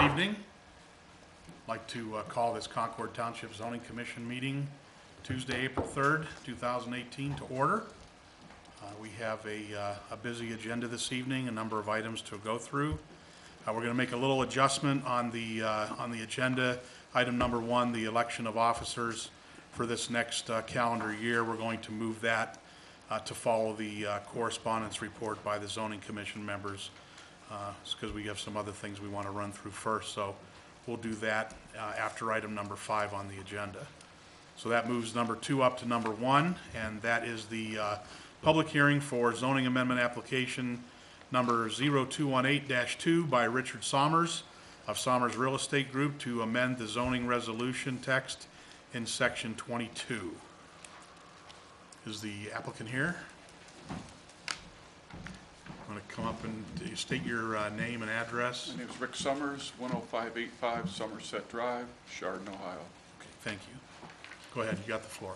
evening. I'd like to call this Concord Township Zoning Commission meeting Tuesday, April 3rd, 2018 to order. We have a busy agenda this evening, a number of items to go through. We're going to make a little adjustment on the agenda. Item number 1, the election of officers for this next calendar year. We're going to move that to follow the correspondence report by the Zoning Commission members. Because we have some other things we want to run through first, so we'll do that after item number 5 on the agenda. So that moves number 2 up to number 1, and that is the public hearing for zoning amendment application number 0218-2 by Richard Sommers of Sommers Real Estate Group to amend the zoning resolution text in section 22. Is the applicant here? I'm going to come up and state your name and address. My name is Rick Sommers, 10585 Somerset Drive, Chardon, Ohio. Okay, thank you. Go ahead, you got the floor.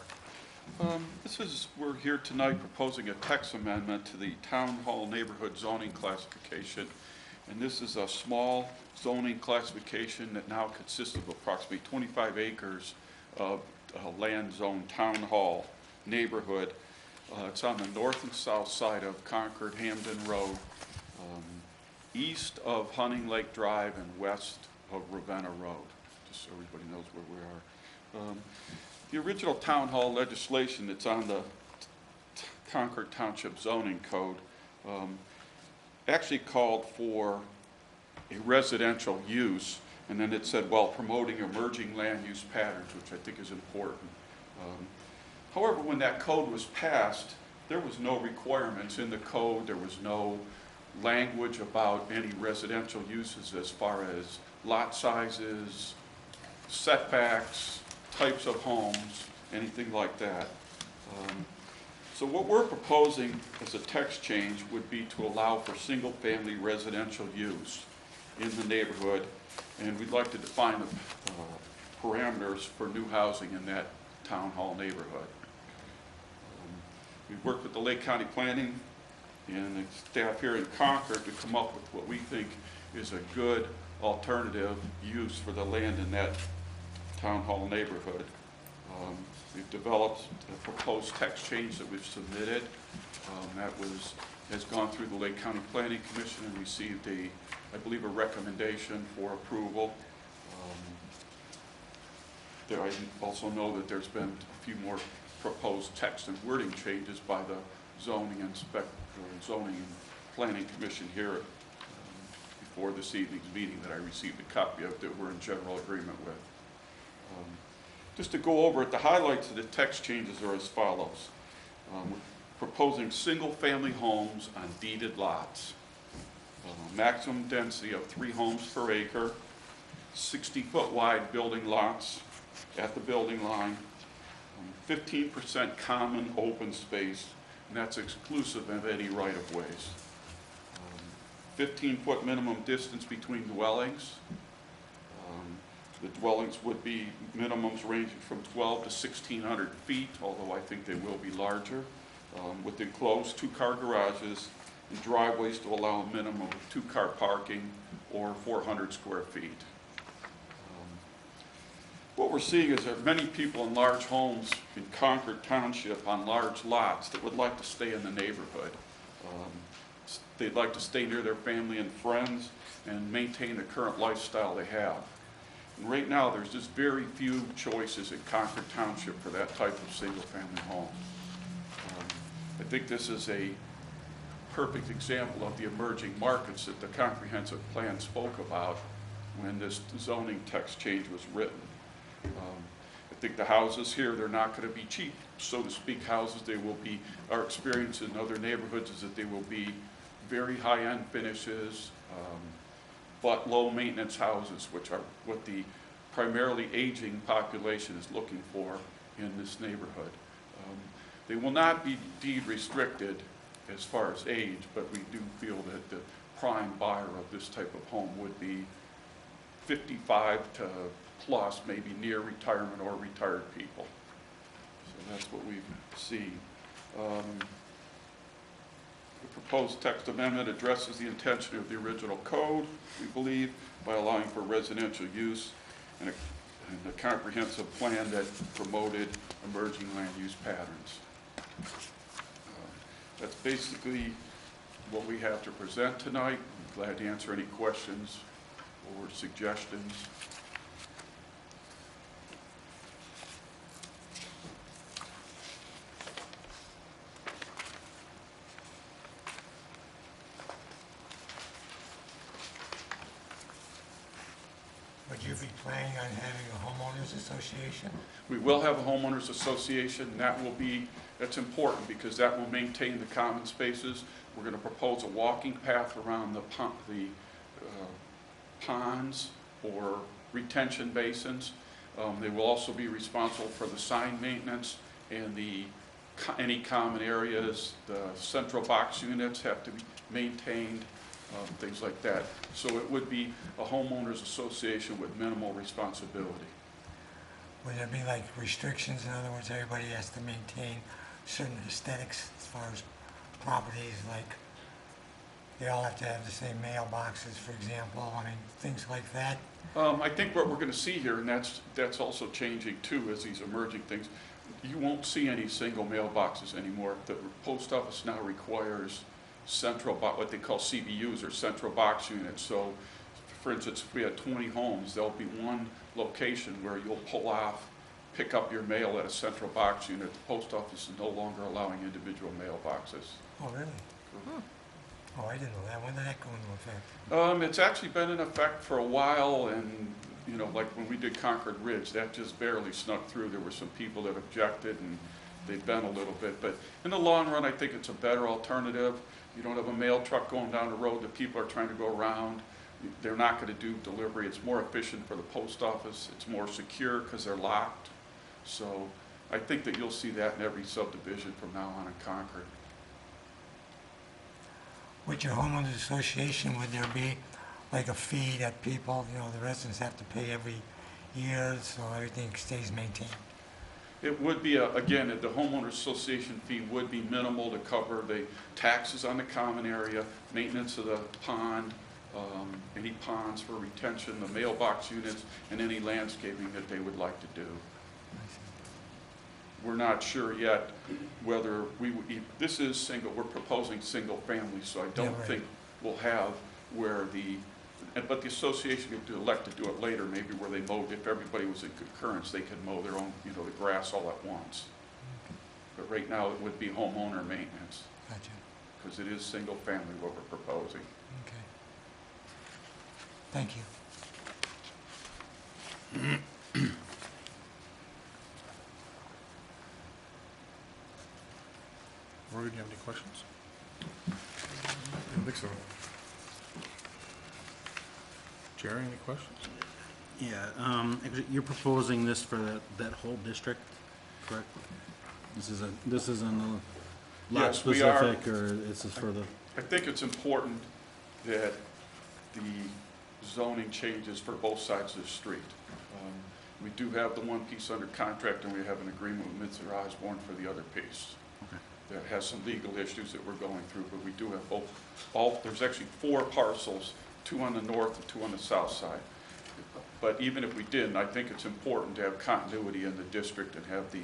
We're here tonight proposing a text amendment to the Town Hall neighborhood zoning classification. And this is a small zoning classification that now consists of approximately 25 acres of land zone Town Hall neighborhood. It's on the north and south side of Concord Hamden Road, east of Hunting Lake Drive and west of Ravenna Road, just so everybody knows where we are. The original town hall legislation that's on the Concord Township Zoning Code actually called for a residential use, and then it said, well, promoting emerging land use patterns, which I think is important. However, when that code was passed, there was no requirements in the code. There was no language about any residential uses as far as lot sizes, setbacks, types of homes, anything like that. So what we're proposing as a text change would be to allow for single-family residential use in the neighborhood, and we'd like to define the parameters for new housing in that town hall neighborhood. We've worked with the Lake County Planning and the staff here in Concord to come up with what we think is a good alternative use for the land in that town hall neighborhood. We've developed a proposed text change that we've submitted. That has gone through the Lake County Planning Commission and received I believe, a recommendation for approval. I also know that there's been a few more proposed text and wording changes by the Zoning and Planning Commission here before this evening's meeting that I received a copy of that we're in general agreement with. Just to go over it, the highlights of the text changes are as follows. We're proposing single-family homes on deeded lots. Maximum density of 3 homes per acre, 60-foot wide building lots at the building line, 15% common open space, and that's exclusive of any right-of-ways. 15-foot minimum distance between dwellings. The dwellings would be minimums ranging from 12 to 1,600 feet, although I think they will be larger, with enclosed 2-car garages and driveways to allow a minimum of 2-car parking or 400 square feet. What we're seeing is there are many people in large homes in Concord Township on large lots that would like to stay in the neighborhood. They'd like to stay near their family and friends and maintain the current lifestyle they have. And right now, there's just very few choices in Concord Township for that type of single-family home. I think this is a perfect example of the emerging markets that the comprehensive plan spoke about when this zoning text change was written. I think the houses here, they're not going to be cheap, so to speak, houses. They will be, our experience in other neighborhoods is that they will be very high-end finishes, but low-maintenance houses, which are what the primarily aging population is looking for in this neighborhood. They will not be deed restricted as far as age, but we do feel that the prime buyer of this type of home would be 55 to plus, maybe near retirement or retired people. So that's what we see. The proposed text amendment addresses the intention of the original code, we believe, by allowing for residential use and a comprehensive plan that promoted emerging land use patterns. That's basically what we have to present tonight. I'm glad to answer any questions or suggestions. Would you be planning on having a homeowners association? We will have a homeowners association, and that's important because that will maintain the common spaces. We're going to propose a walking path around the ponds or retention basins. They will also be responsible for the sign maintenance and any common areas. The central box units have to be maintained, things like that. So it would be a homeowners association with minimal responsibility. Would there be like restrictions? In other words, everybody has to maintain certain aesthetics as far as properties, like they all have to have the same mailboxes, for example. I mean, things like that. I think what we're going to see here, and that's also changing too, as these emerging things, you won't see any single mailboxes anymore. The post office now requires what they call CBUs, or central box units. So, for instance, if we had 20 homes, there'll be one location where you'll pull off, pick up your mail at a central box unit. The post office is no longer allowing individual mailboxes. Oh, really? Oh, I didn't know that. When did that go into effect? It's actually been in effect for a while, and like when we did Concord Ridge, that just barely snuck through. There were some people that objected, and they bent a little bit. But in the long run, I think it's a better alternative. You don't have a mail truck going down the road that people are trying to go around. They're not going to do delivery. It's more efficient for the post office. It's more secure because they're locked. So I think that you'll see that in every subdivision from now on in Concord. With your homeowners association, would there be like a fee that people, the residents have to pay every year so everything stays maintained? It would be, again, the homeowners association fee would be minimal to cover the taxes on the common area, maintenance of the pond, any ponds for retention, the mailbox units, and any landscaping that they would like to do. We're not sure yet whether this is single, we're proposing single family, so I don't think we'll have where but the association could elect to do it later, maybe where they mowed, if everybody was in concurrence, they could mow their own, the grass all at once. But right now, it would be homeowner maintenance. Gotcha. Because it is single family what we're proposing. Okay. Thank you. Rory, do you have any questions? I don't think so. Jerry, any questions? Yeah, actually, you're proposing this for that whole district, correct? This isn't a lot Yes, we are. specific, or this is for the, I think it's important that the zoning changes for both sides of the street. We do have the one piece under contract, and we have an agreement with Mr. Osborne for the other piece. okay. That has some legal issues that we're going through, but we do have there's actually 4 parcels, 2 on the north and 2 on the south side. But even if we didn't, I think it's important to have continuity in the district and have the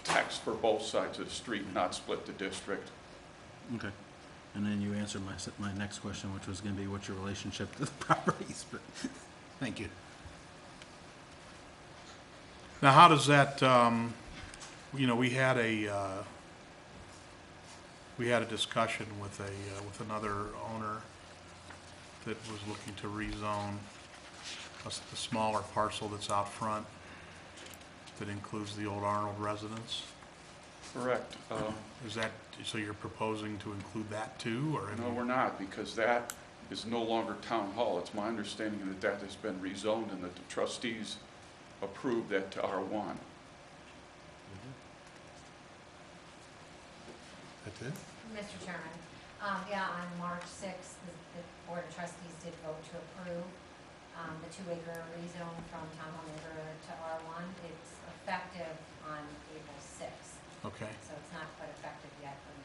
text for both sides of the street, not split the district. Okay. And then you answered my next question, which was going to be what's your relationship to the properties, but thank you. Now, how does that, we had a discussion with another owner that was looking to rezone the smaller parcel that's out front that includes the old Arnold residence. Correct. Is that, so you're proposing to include that too, or? No, we're not, because that is no longer town hall. It's my understanding that that has been rezoned and that the trustees approved that to R1. That's it? Mr. Chairman, yeah, on March 6th, the Board of Trustees did vote to approve the 2-acre rezone from Town Hall neighborhood to R1. It's effective on April 6th, Okay. so it's not quite effective yet, but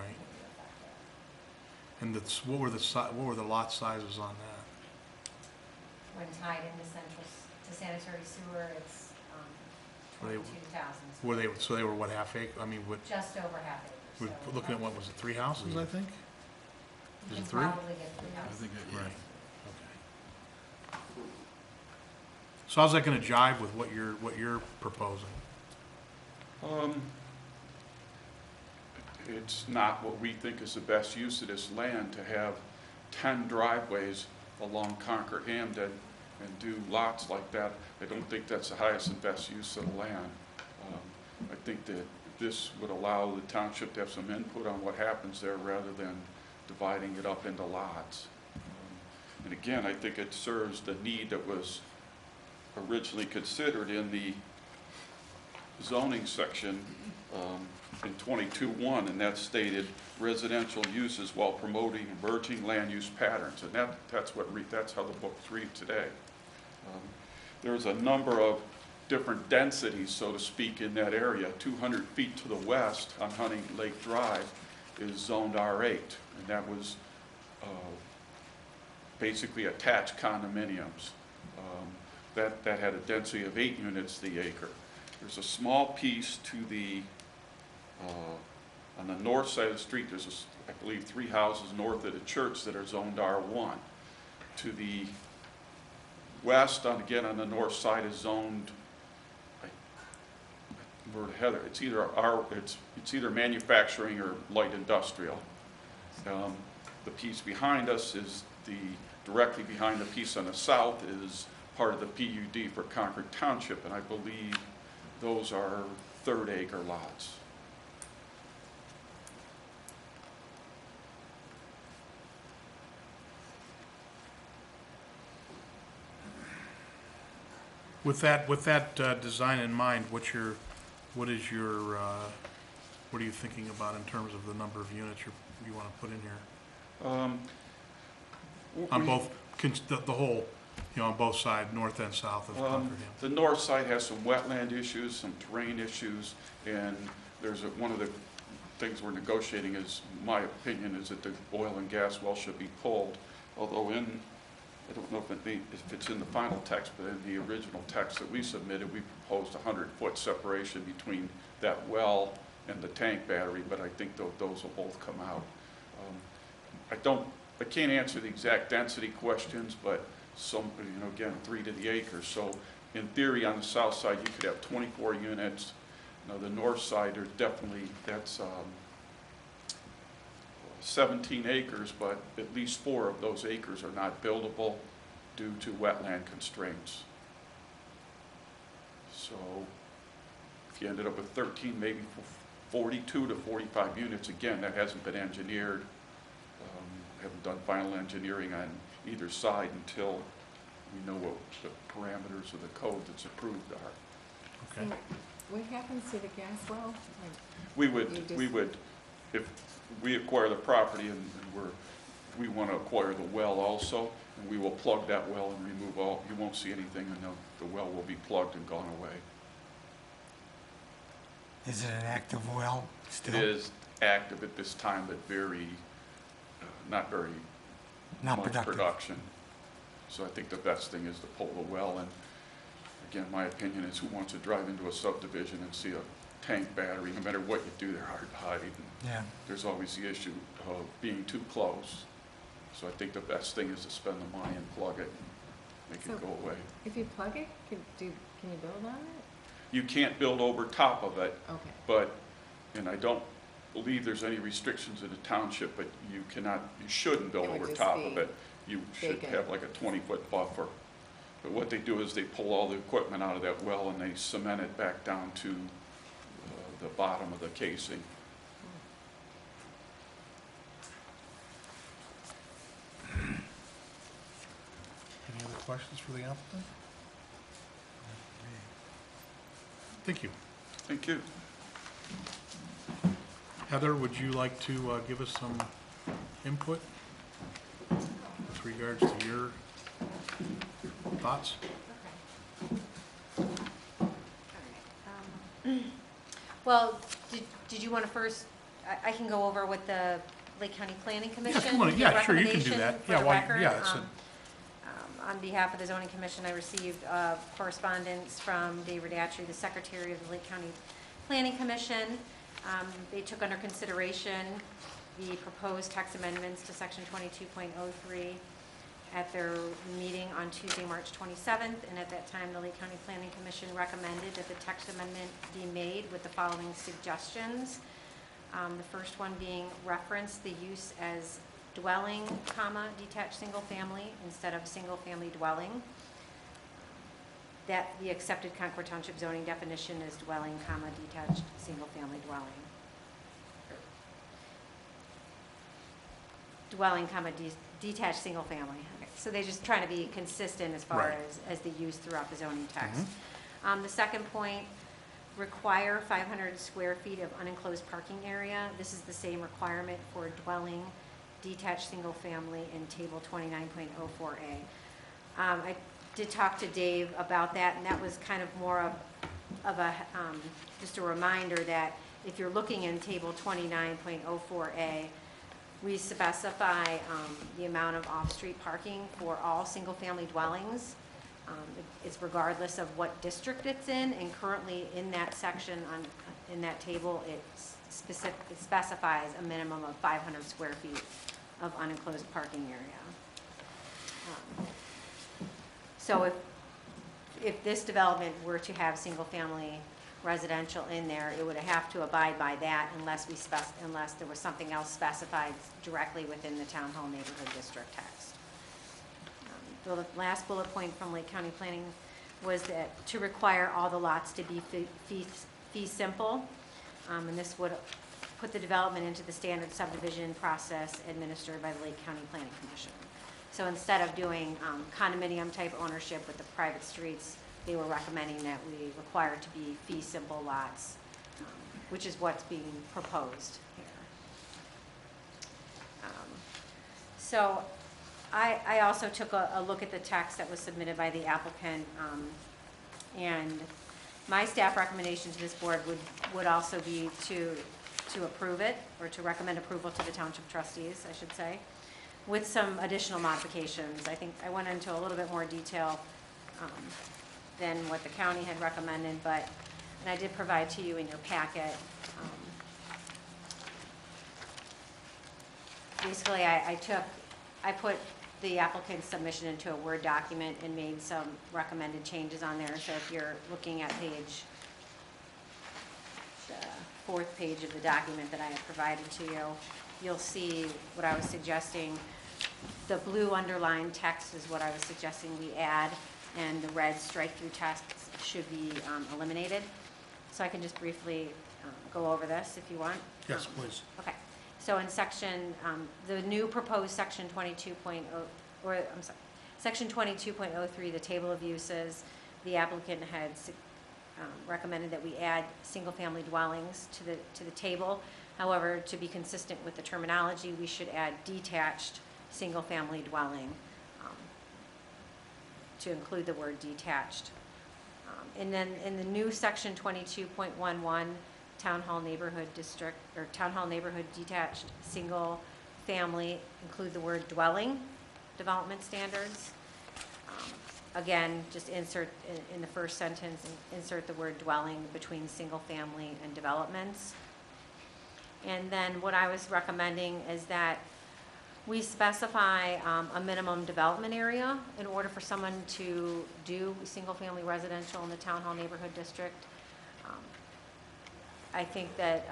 Right. will be affected. And what were the lot sizes on that? When tied into to sanitary sewer, it's, Were they- 22,000. So they were what, half acre? I mean, Just over half acre, we're so. looking at, what was it, 3 houses, I think? You Is can it 3? probably get 3 houses. Right, okay. So how's that gonna jive with what you're proposing? It's not what we think is the best use of this land to have 10 driveways along Concord Hamden and do lots like that. I don't think that's the highest and best use of the land. I think that this would allow the township to have some input on what happens there rather than dividing it up into lots. And again, I think it serves the need that was originally considered in the zoning section in 22.1, and that stated residential uses while promoting emerging land use patterns, and that's how the books read today. There's a number of different densities, so to speak, in that area. 200 feet to the west on Hunting Lake Drive is zoned R8, and that was basically attached condominiums. That had a density of 8 units the acre. There's a small piece to the, on the north side of the street, there's, I believe, 3 houses north of the church that are zoned R1. To the west, again, on the north side is zoned, Heather, it's either manufacturing or light industrial. The piece behind us is directly behind the piece on the south is part of the PUD for Concord Township, and I believe those are 3rd acre lots. With that design in mind, what are you thinking about in terms of the number of units you want to put in here? On both, the whole, on both sides, north and south of Concord Hamden? The north side has some wetland issues, some terrain issues, and one of the things we're negotiating is, my opinion, is that the oil and gas well should be pulled, although I don't know if it's in the final text, but in the original text that we submitted, we proposed a 100-foot separation between that well and the tank battery, but I think those will both come out. I can't answer the exact density questions, but again, 3 to the acre. So in theory, on the south side, you could have 24 units. Now, the north side, that's 17 acres, but at least 4 of those acres are not buildable due to wetland constraints. So if you ended up with 13, maybe 42 to 45 units, again, that hasn't been engineered. Haven't done final engineering on either side until we know what the parameters of the code that's approved are. Okay. So what happens to the gas well? Like, We You would, just- if we acquire the property and we want to acquire the well also, and we will plug that well and remove you won't see anything, and the well will be plugged and gone away. Is it an active well It still? is active at this time, but not very Not much productive? production. So I think the best thing is to pull the well, and again, my opinion is, who wants to drive into a subdivision and see a tank battery? No matter what you do, they're hard to hide. And Yeah. there's always the issue of being too close. So I think the best thing is to spend the money and plug it, and make So- it go away. If you plug it, can you build on it? You can't build over top of it, Okay. and I don't believe there's any restrictions in the township, but you shouldn't build It would over just top be of it. You should vacant. have like a 20-foot buffer. But what they do is they pull all the equipment out of that well and they cement it back down to the bottom of the casing. Any other questions for the applicant? Thank you. Thank you. Heather, would you like to give us some input with regards to your thoughts? Well, did you want to first I can go over with the Lake County Planning Commission. come on, yeah, sure, you can do recommendation that. for Yeah, the why- record. yeah, it's On behalf of the zoning commission, I received correspondence from David Attree, the secretary of the Lake County Planning Commission. They took under consideration the proposed text amendments to section 22.03 at their meeting on Tuesday, March 27th, and at that time, the Lake County Planning Commission recommended that the text amendment be made with the following suggestions. The first one being reference the use as dwelling, comma, detached single family instead of single family dwelling. That the accepted Concord Township zoning definition is dwelling, comma, detached single family dwelling. Dwelling, comma, detached single family. Okay, so they're just trying to be consistent as far Right. as the use throughout the zoning text. The second point, require 500 square feet of unenclosed parking area. This is the same requirement for dwelling, detached single family in table 29.04A. I did talk to Dave about that, and that was kind of more of a, just a reminder that if you're looking in table 29.04A, we specify the amount of off-street parking for all single-family dwellings. It's regardless of what district it's in, and currently in that section in that table, it specifies a minimum of 500 square feet of unenclosed parking area. So if this development were to have single-family residential in there, it would have to abide by that unless unless there was something else specified directly within the Town Hall Neighborhood District text. The last bullet point from Lake County Planning was that to require all the lots to be fee simple, and this would put the development into the standard subdivision process administered by the Lake County Planning Commission. So instead of doing condominium type ownership with the private streets, they were recommending that we require it to be fee simple lots, which is what's being proposed here. So I also took a look at the text that was submitted by the applicant, and my staff recommendation to this board would also be to approve it, or to recommend approval to the township trustees, I should say, with some additional modifications. I think I went into a little bit more detail than what the county had recommended, and I did provide to you in your packet. Basically, I put the applicant's submission into a Word document and made some recommended changes on there. So if you're looking at the fourth page of the document that I have provided to you, you'll see what I was suggesting. The blue underlined text is what I was suggesting we add, and the red strike-through text should be eliminated. So I can just briefly go over this if you want. Yes, please. Okay. So in section, the new proposed section 22.0, section 22.03, the table of uses, the applicant had recommended that we add single-family dwellings to the table. However, to be consistent with the terminology, we should add detached single-family dwelling to include the word detached. And then in the new section 22.11, Town Hall Neighborhood District, or Town Hall Neighborhood Detached Single Family, include the word dwelling, development standards. Again, just insert in the first sentence, insert the word dwelling between single family and developments. And then what I was recommending is that we specify a minimum development area in order for someone to do single-family residential in the Town Hall Neighborhood District. I think that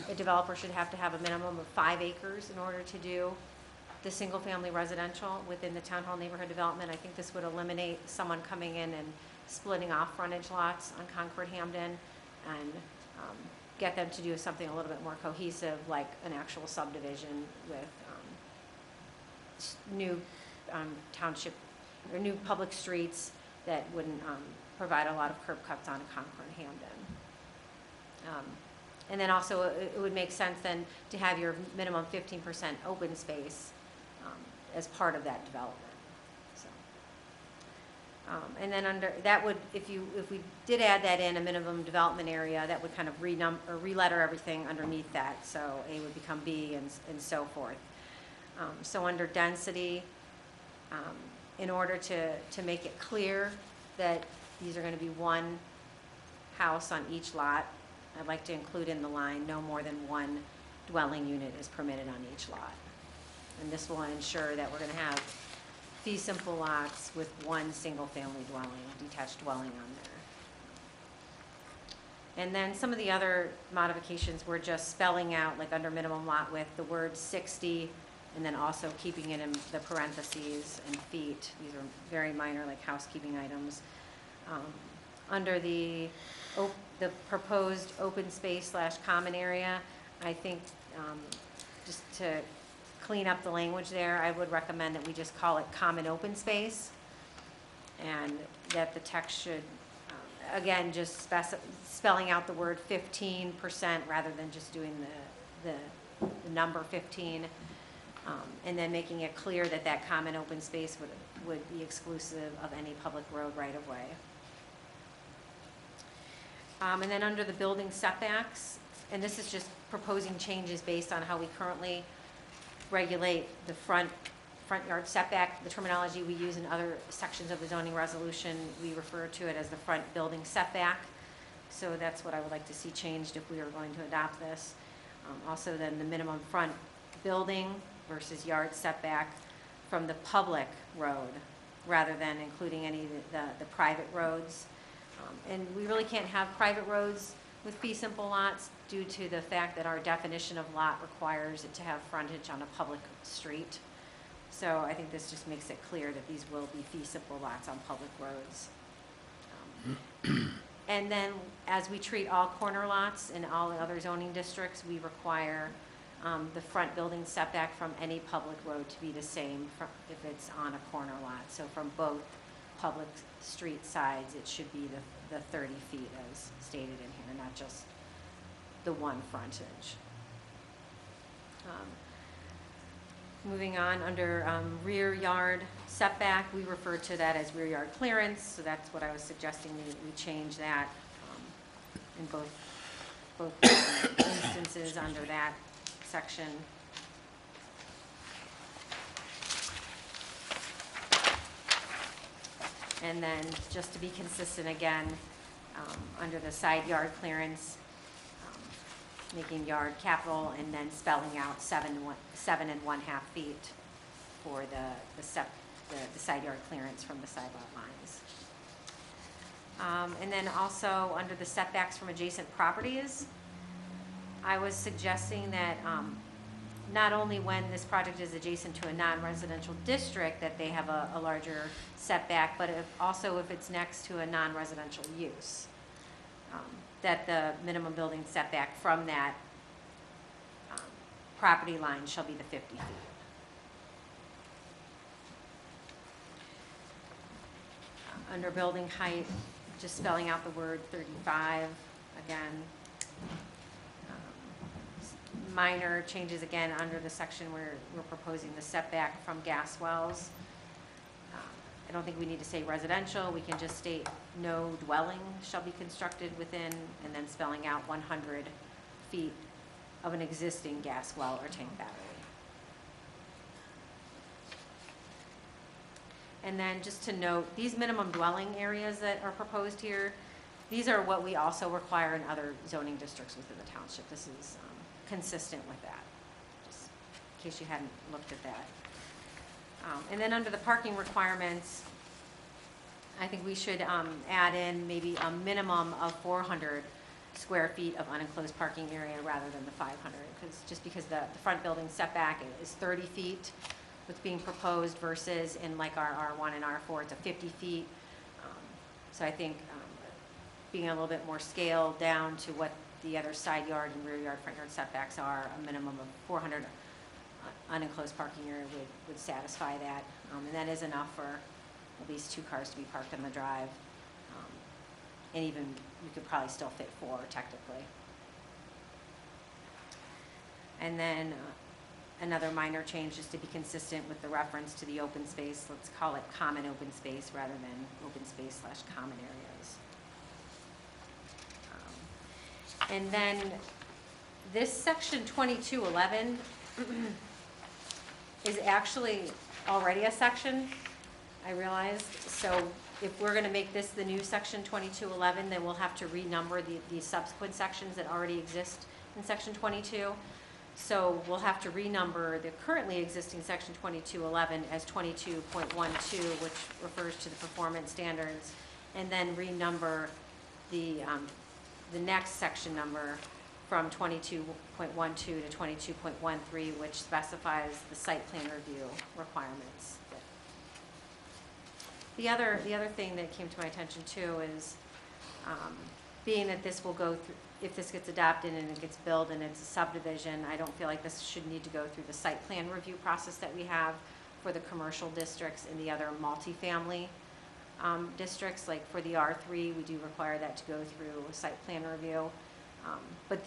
a developer should have to have a minimum of 5 acres in order to do the single-family residential within the Town Hall Neighborhood Development. I think this would eliminate someone coming in and splitting off frontage lots on Concord Hamden, and get them to do something a little bit more cohesive, like an actual subdivision with new township, or new public streets that wouldn't provide a lot of curb cuts on Concord Hamden. And then also, it would make sense then to have your minimum 15% open space as part of that development. So, And then under, that would, if we did add that in, a minimum development area, that would kind of re-letter everything underneath that, so A would become B and so forth. So under density, in order to make it clear that these are gonna be one house on each lot, I'd like to include in the line, no more than one dwelling unit is permitted on each lot. And this will ensure that we're gonna have fee simple lots with one single-family dwelling, detached dwelling on there. And then some of the other modifications were just spelling out, like under minimum lot width, the word 60, and then also keeping it in the parentheses and feet. These are very minor, like housekeeping items. Under the proposed open space / common area, I think just to clean up the language there, I would recommend that we just call it common open space, and that the text should, again, just spelling out the word 15% rather than just doing the number 15, and then making it clear that that common open space would be exclusive of any public road right-of-way. And then under the building setbacks, and this is just proposing changes based on how we currently regulate the front yard setback. The terminology we use in other sections of the zoning resolution, we refer to it as the front building setback. So that's what I would like to see changed if we were going to adopt this. Also then the minimum front building versus yard setback from the public road, rather than including any of the private roads. And we really can't have private roads with fee simple lots due to the fact that our definition of lot requires it to have frontage on a public street. So I think this just makes it clear that these will be fee simple lots on public roads. And then as we treat all corner lots in all the other zoning districts, we require the front building setback from any public road to be the same if it's on a corner lot. So from both public street sides, it should be the 30 feet as stated in here, not just the one frontage. Moving on, under rear yard setback, we refer to that as rear yard clearance, so that's what I was suggesting we change that in both instances under that section. And then, just to be consistent again, under the side yard clearance, making yard capital and then spelling out 7 1/2 feet for the side yard clearance from the side lot lines. And then also, under the setbacks from adjacent properties, I was suggesting that not only when this project is adjacent to a non-residential district that they have a larger setback, but also if it's next to a non-residential use, that the minimum building setback from that property line shall be the 50 feet. Under building height, just spelling out the word 35 again. Minor changes again under the section where we're proposing the setback from gas wells. I don't think we need to say residential. We can just state no dwelling shall be constructed within, and then spelling out 100 feet of an existing gas well or tank battery. And then just to note, these minimum dwelling areas that are proposed here, these are what we also require in other zoning districts within the township. This is consistent with that, just in case you hadn't looked at that. And then under the parking requirements, I think we should add in maybe a minimum of 400 square feet of unenclosed parking area rather than the 500, because the front building setback is 30 feet, what's being proposed, versus in like our R1 and R4, it's a 50 feet. So I think being a little bit more scaled down to what the other side yard and rear yard, front yard setbacks are, a minimum of 400 unenclosed parking area would satisfy that. And that is enough for at least 2 cars to be parked on the drive. And even, you could probably still fit 4 technically. And then another minor change just to be consistent with the reference to the open space. Let's call it common open space rather than open space / common areas. And then this section 2211 is actually already a section, I realized. So if we're gonna make this the new section 2211, then we'll have to renumber the subsequent sections that already exist in section 22. So we'll have to renumber the currently existing section 2211 as 22.12, which refers to the performance standards, and then renumber the next section number from 22.12 to 22.13, which specifies the site plan review requirements. The other thing that came to my attention too is, being that this will go through, if this gets adopted and it gets built and it's a subdivision, I don't feel like this should need to go through the site plan review process that we have for the commercial districts and the other multifamily districts. Like for the R3, we do require that to go through a site plan review. But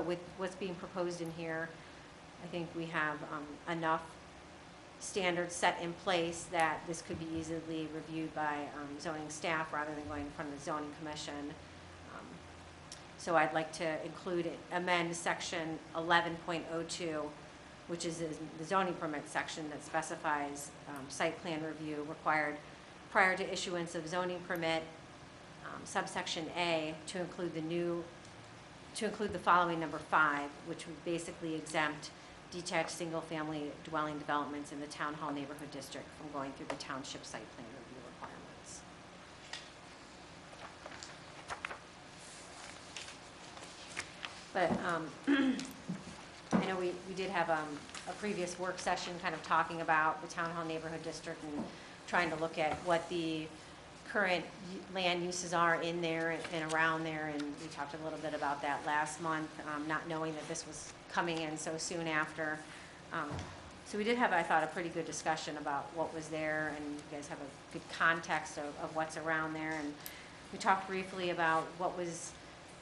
with what's being proposed in here, I think we have enough standards set in place that this could be easily reviewed by zoning staff rather than going in front of the zoning commission. So I'd like to amend section 11.02, which is the zoning permit section that specifies site plan review required prior to issuance of zoning permit, subsection A, to include the following number 5, which would basically exempt detached single-family dwelling developments in the Town Hall Neighborhood District from going through the township site plan review requirements. But I know we did have a previous work session kind of talking about the Town Hall Neighborhood District and trying to look at what the current land uses are in there and around there, and we talked a little bit about that last month, not knowing that this was coming in so soon after. So we did have, I thought, a pretty good discussion about what was there, and you guys have a good context of what's around there. And we talked briefly about what was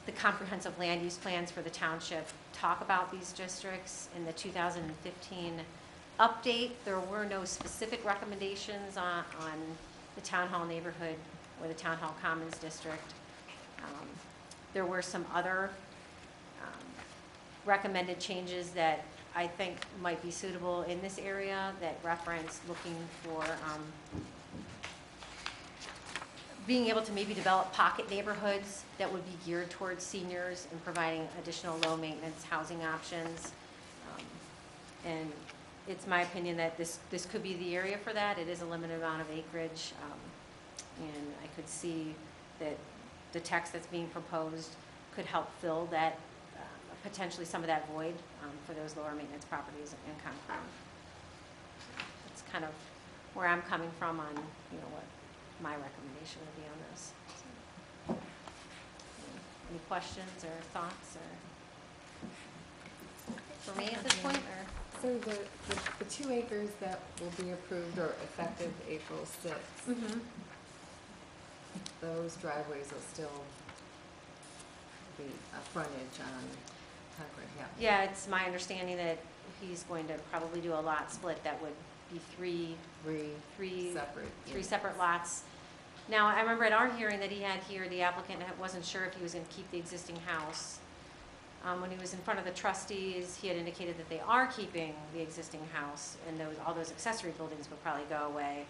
the comprehensive land use plans for the township talk about these districts. In the 2015 update, there were no specific recommendations on the Town Hall neighborhood or the Town Hall Commons district. There were some other recommended changes that I think might be suitable in this area that reference looking for being able to maybe develop pocket neighborhoods that would be geared towards seniors and providing additional low-maintenance housing options. And it's my opinion that this could be the area for that. It is a limited amount of acreage, and I could see that the text that's being proposed could help fill that, potentially some of that void for those lower maintenance properties in Concord. That's kind of where I'm coming from on, what my recommendation would be on this. So, any questions or thoughts or for me at this point, or? So the 2 acres that will be approved or effective April 6th, Mm-hmm. those driveways will still be a frontage on Concord Hill? Yeah, it's my understanding that he's going to probably do a lot split that would be three Separate. separate lots. Now, I remember at our hearing that he had here, the applicant wasn't sure if he was going to keep the existing house. When he was in front of the trustees, he had indicated that they are keeping the existing house, and all those accessory buildings would probably go away.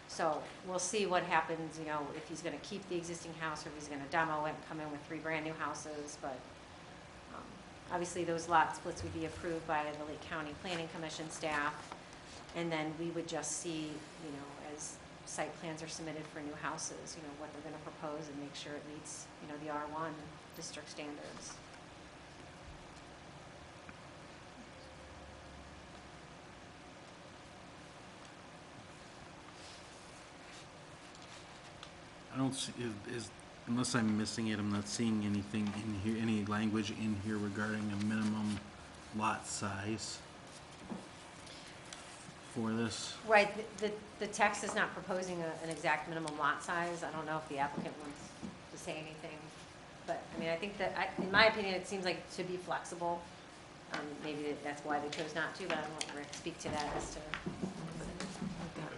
So we'll see what happens, if he's going to keep the existing house or if he's going to demo it and come in with 3 brand new houses. But obviously, those lot splits would be approved by the Lake County Planning Commission staff, and then we would just see, as site plans are submitted for new houses, what they're going to propose and make sure it meets, the R1 district standards. I don't see, unless I'm missing it, I'm not seeing anything in here, any language in here regarding a minimum lot size for this. Right, the text is not proposing an exact minimum lot size. I don't know if the applicant wants to say anything, but, I think that, in my opinion, it seems like to be flexible. Maybe that's why they chose not to, but I don't let Rick speak to that as to.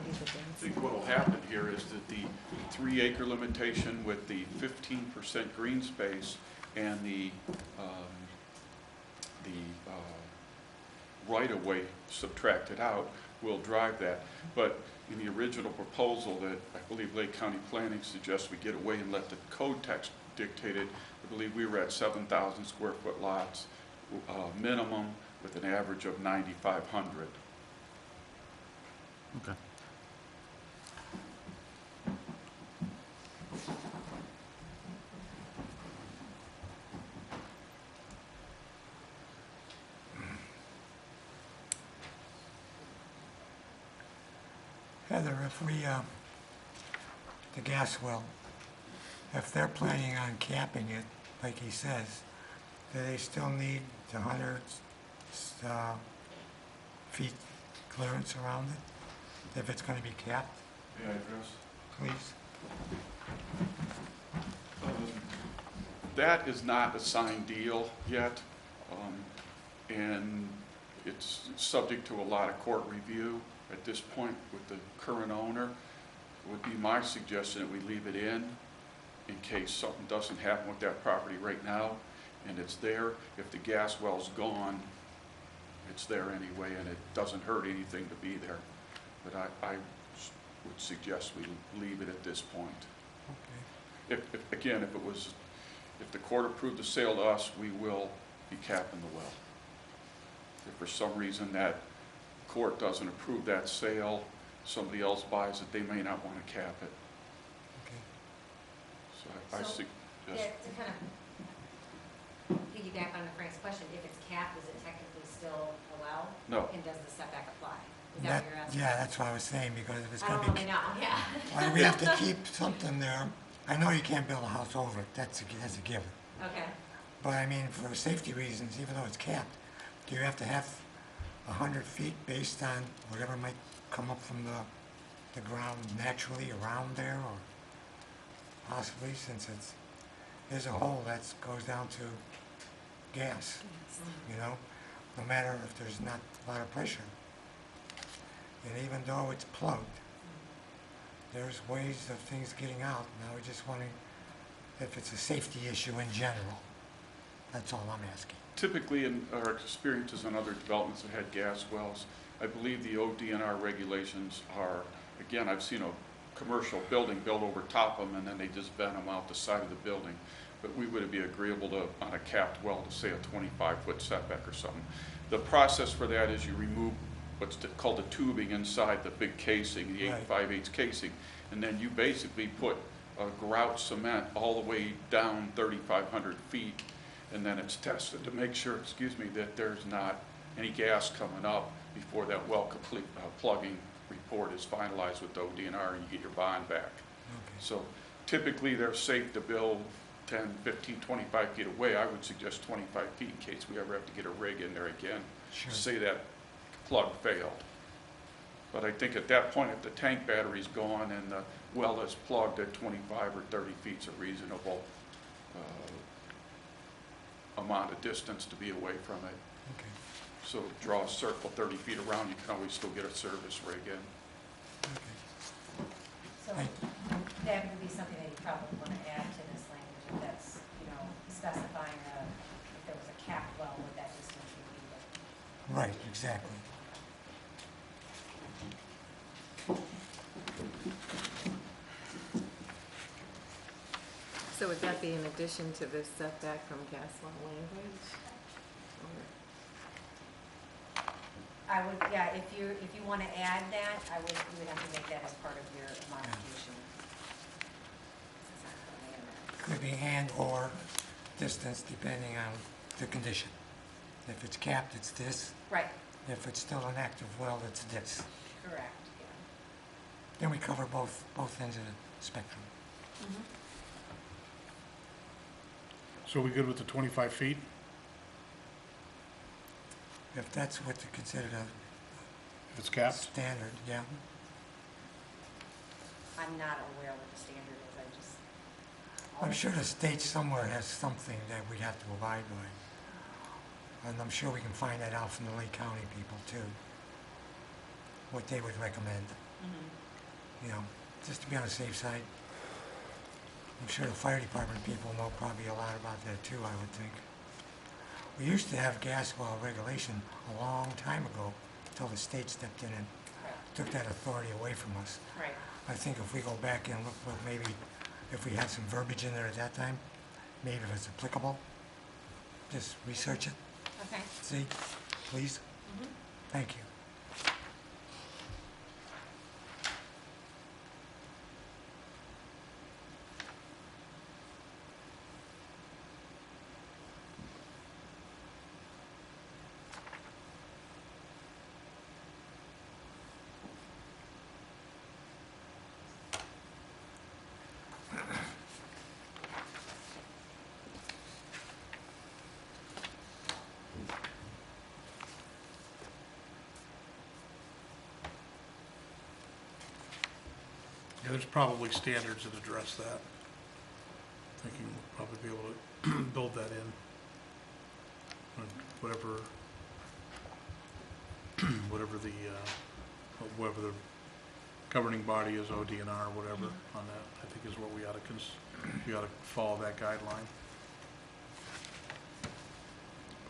I think what will happen here is that the 3-acre limitation with the 15% green space and the right-of-way subtracted out will drive that. But in the original proposal that I believe Lake County Planning suggests we get away and let the code text dictate it, I believe we were at 7,000 square foot lots, minimum with an average of 9,500. Okay. Heather, if we, the gas well, if they're planning on capping it, like he says, do they still need the 100 feet clearance around it? If it's gonna be capped, May I address? please? That is not a signed deal yet, and it's subject to a lot of court review at this point with the current owner. It would be my suggestion that we leave it in case something doesn't happen with that property right now, and it's there. If the gas well's gone, it's there anyway, and it doesn't hurt anything to be there. But I would suggest we leave it at this point. Okay. If the court approved the sale to us, we will be capping the well. If for some reason that court doesn't approve that sale, somebody else buys it, they may not want to cap it. Okay. So I So, suggest, Yeah, to kind of piggyback on Frank's question, if it's capped, is it technically still a well? No. And does the setback apply? Is that what you're asking? Yeah, that's what I was saying, because if it's I gonna don't be, really know, yeah. why do we have to keep something there? I know you can't build a house over it, that's a given. Okay. But I mean, for safety reasons, even though it's capped, do you have to have 100 feet based on whatever might come up from the ground naturally around there, or possibly, since there's a hole that goes down to gas, you know, no matter if there's not a lot of pressure. And even though it's plugged, there's ways of things getting out. Now we're just wondering if it's a safety issue in general. That's all I'm asking. typically in our experiences on other developments that had gas wells, I believe the ODNR regulations are, again, I've seen a commercial building built over top of them and then they just vent them out the side of the building. But we would be agreeable to, on a capped well, to say a 25-foot setback or something. The process for that is you remove what's called the tubing inside the big casing, the 8 5/8 casing, and then you basically put grout cement all the way down 3,500 feet, and then it's tested to make sure, that there's not any gas coming up before that well complete plugging report is finalized with the ODNR and you get your bond back. Okay. So typically they're safe to build 10, 15, 25 feet away. I would suggest 25 feet in case we ever have to get a rig in there again. Sure. Say that plug failed. But I think at that point, if the tank battery's gone and the well is plugged at 25 or 30 feet is a reasonable amount of distance to be away from it. Okay. So draw a circle 30 feet around, you can always still get a service rig in. Okay. So that would be something that you probably want to add to this language, if that's, specifying if there was a capped well, what that distance would be. Right, exactly. So would that be in addition to this setback from gas well language? I would, yeah, if you want to add that, you would have to make that as part of your modification. It's not currently in there. Could be and/or distance depending on the condition. If it's capped, it's this. Right, If it's still an active well, it's this. correct, yeah. Then we cover both ends of the spectrum. So we good with the 25 feet? If that's what you consider the If it's capped? standard, yeah. I'm not aware what the standard is, I just. I'm sure the state somewhere has something that we have to abide by. And I'm sure we can find that out from the Lake County people too, what they would recommend. You know, just to be on the safe side. I'm sure the fire department people know probably a lot about that too, I would think. We used to have gas well regulation a long time ago, until the state stepped in and took that authority away from us. Right. I think if we go back and look, well, maybe if we had some verbiage in there at that time, maybe if it's applicable, just research it, Okay. see, please. Thank you. Yeah, there's probably standards that address that. Thinking we'll probably be able to build that in. And whatever, whatever the governing body is, ODNR, whatever, on that, I think is what we ought to follow that guideline.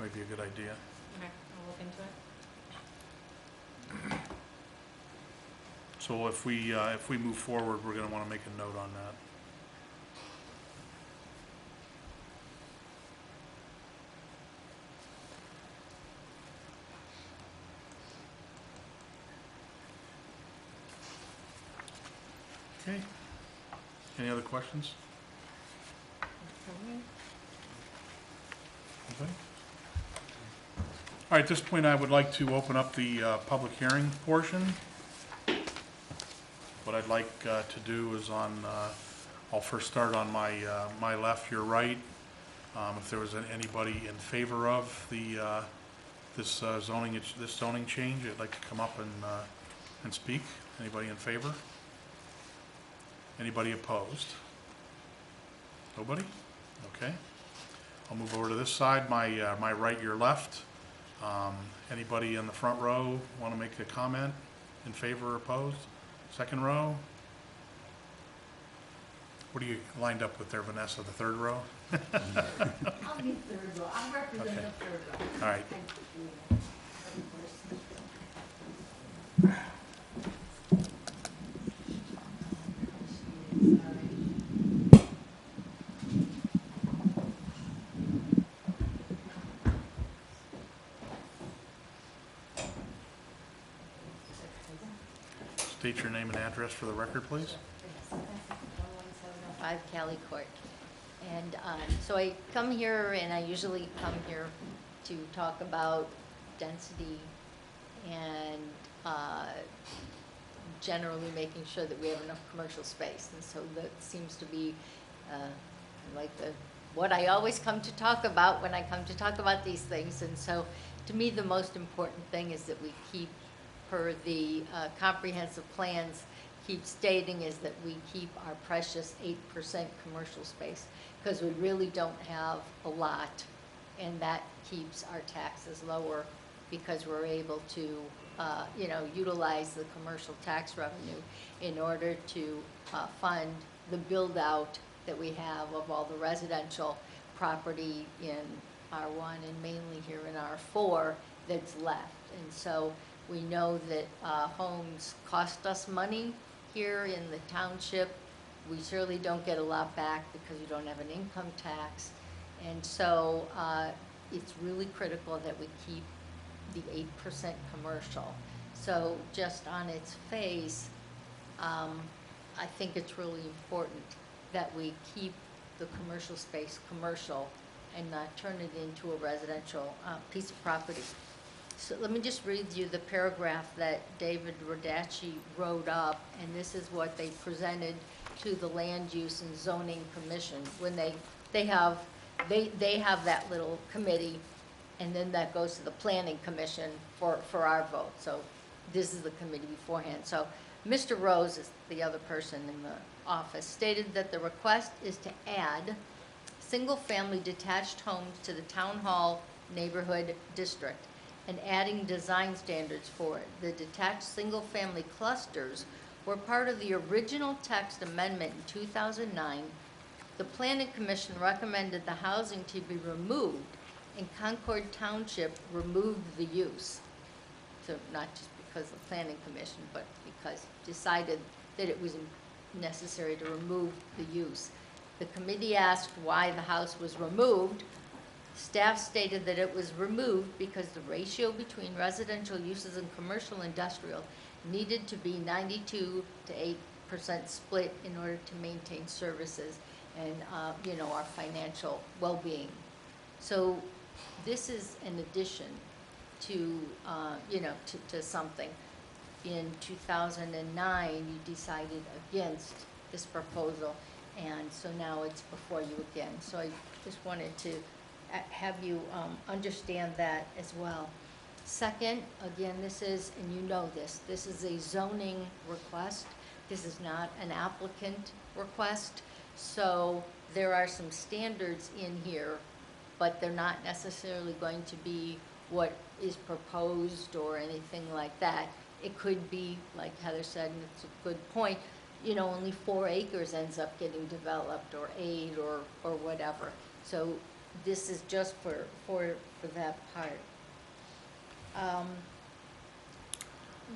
Might be a good idea. Okay, I'll look into it. So if we move forward, we're gonna wanna make a note on that. Okay. Any other questions? Anybody? All right, at this point, I would like to open up the public hearing portion. What I'd like to do is I'll first start on my left, your right. If there was anybody in favor of this zoning change, I'd like to come up and speak. Anybody in favor? Anybody opposed? Nobody? Okay. I'll move over to this side, my right, your left. Anybody in the front row want to make a comment in favor or opposed? Second row? What are you lined up with there, Vanessa, the third row? I'll be third row. I'll represent Okay. the third row. All right. Thank you. State your name and address for the record, please. 11705 Cali Court. And so I come here, and I usually come here to talk about density and generally making sure that we have enough commercial space. And so that seems to be like what I always come to talk about when I come to talk about these things. And so to me, the most important thing is that we keep, per the comprehensive plans, keep stating is that we keep our precious 8% commercial space, because we really don't have a lot, and that keeps our taxes lower because we're able to, utilize the commercial tax revenue in order to fund the build-out that we have of all the residential property in R1 and mainly here in R4 that's left. And so we know that homes cost us money here in the township. We surely don't get a lot back because we don't have an income tax. And so it's really critical that we keep the 8% commercial. So just on its face, I think it's really important that we keep the commercial space commercial and not turn it into a residential piece of property. So let me just read you the paragraph that David Rodacci wrote up, and this is what they presented to the Land Use and Zoning Commission when they have that little committee, and then that goes to the Planning Commission for our vote. So this is the committee beforehand. So Mr. Rose is the other person in the office, stated that the request is to add single-family detached homes to the Town Hall neighborhood district and adding design standards for it. The detached single-family clusters were part of the original text amendment in 2009. The Planning Commission recommended the housing to be removed, and Concord Township removed the use. So not just because of the Planning Commission, but because decided that it was necessary to remove the use. The committee asked why the house was removed. Staff stated that it was removed because the ratio between residential uses and commercial industrial needed to be 92 to 8% split in order to maintain services and, our financial well-being. So this is an addition to, to something. In 2009, you decided against this proposal, and so now it's before you again. So I just wanted to have you understand that as well. Second, again, this is, and you know this is a zoning request. This is not an applicant request. So there are some standards in here, but they're not necessarily going to be what is proposed or anything like that. It could be, like Heather said, and it's a good point, only 4 acres ends up getting developed, or 8, or whatever. So this is just for that part.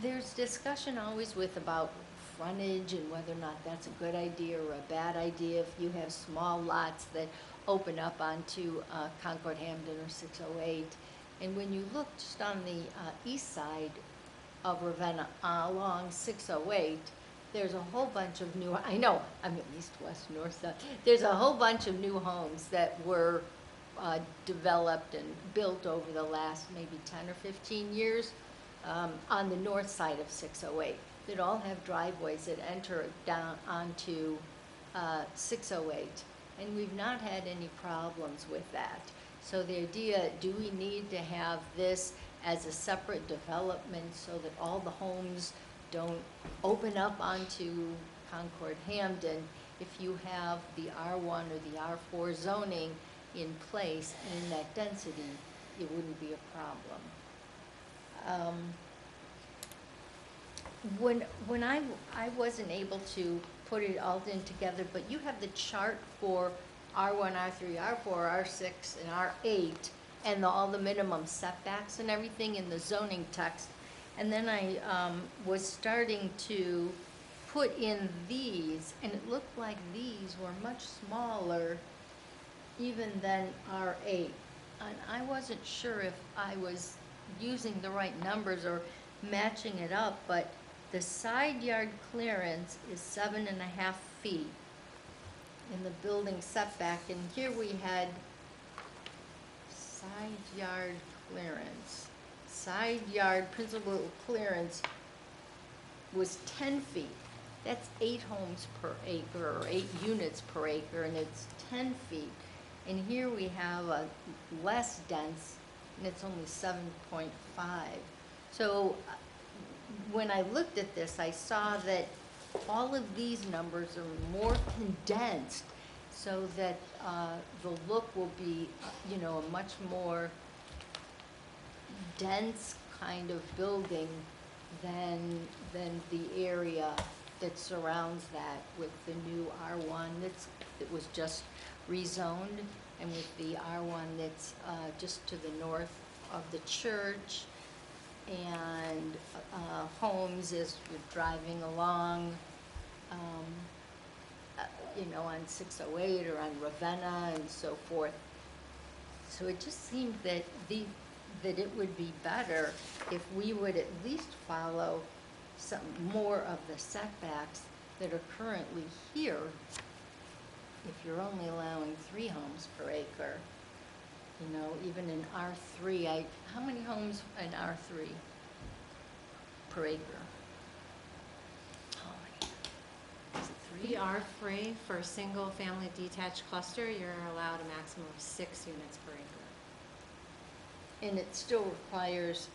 There's discussion always about frontage and whether or not that's a good idea or a bad idea if you have small lots that open up onto Concord Hamden or 608. And when you look just on the east side of Ravenna along 608, there's a whole bunch of new, east, west, north, south. There's a whole bunch of new homes that were developed and built over the last maybe 10 or 15 years on the north side of 608 that all have driveways that enter down onto 608. And we've not had any problems with that. So the idea, do we need to have this as a separate development so that all the homes don't open up onto Concord Hamden? If you have the R1 or the R4 zoning in place and in that density, it wouldn't be a problem. When I wasn't able to put it all in together, but you have the chart for R1, R3, R4, R6, and R8, and all the minimum setbacks and everything in the zoning text. And then I was starting to put in these, and it looked like these were much smaller even than R8. And I wasn't sure if I was using the right numbers or matching it up, but the side yard clearance is 7.5 feet in the building setback, and here we had side yard clearance. Side yard principal clearance was 10 feet. That's 8 homes per acre, or 8 units per acre, and it's 10 feet. And here we have a less dense, and it's only 7.5. So when I looked at this, I saw that all of these numbers are more condensed so that the look will be, a much more dense kind of building than the area that surrounds that with the new R1 that was just rezoned, and with the R1 that's just to the north of the church, and homes as you're driving along, on 608 or on Ravenna and so forth. So it just seemed that it would be better if we would at least follow some more of the setbacks that are currently here. If you're only allowing 3 homes per acre, even in R3, how many homes in R3 per acre? Oh my God. Is it 3? The R3 for a single-family detached cluster, you're allowed a maximum of 6 units per acre. And it still requires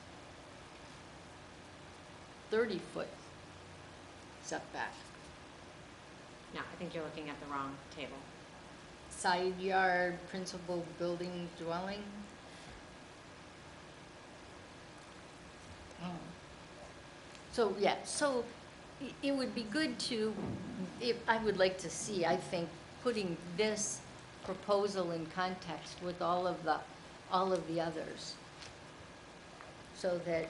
30-foot setback. No, I think you're looking at the wrong table. Side yard, principal building dwelling. So, yeah, so it would be good to, if, I would like to see, I think, putting this proposal in context with all of the others. So that,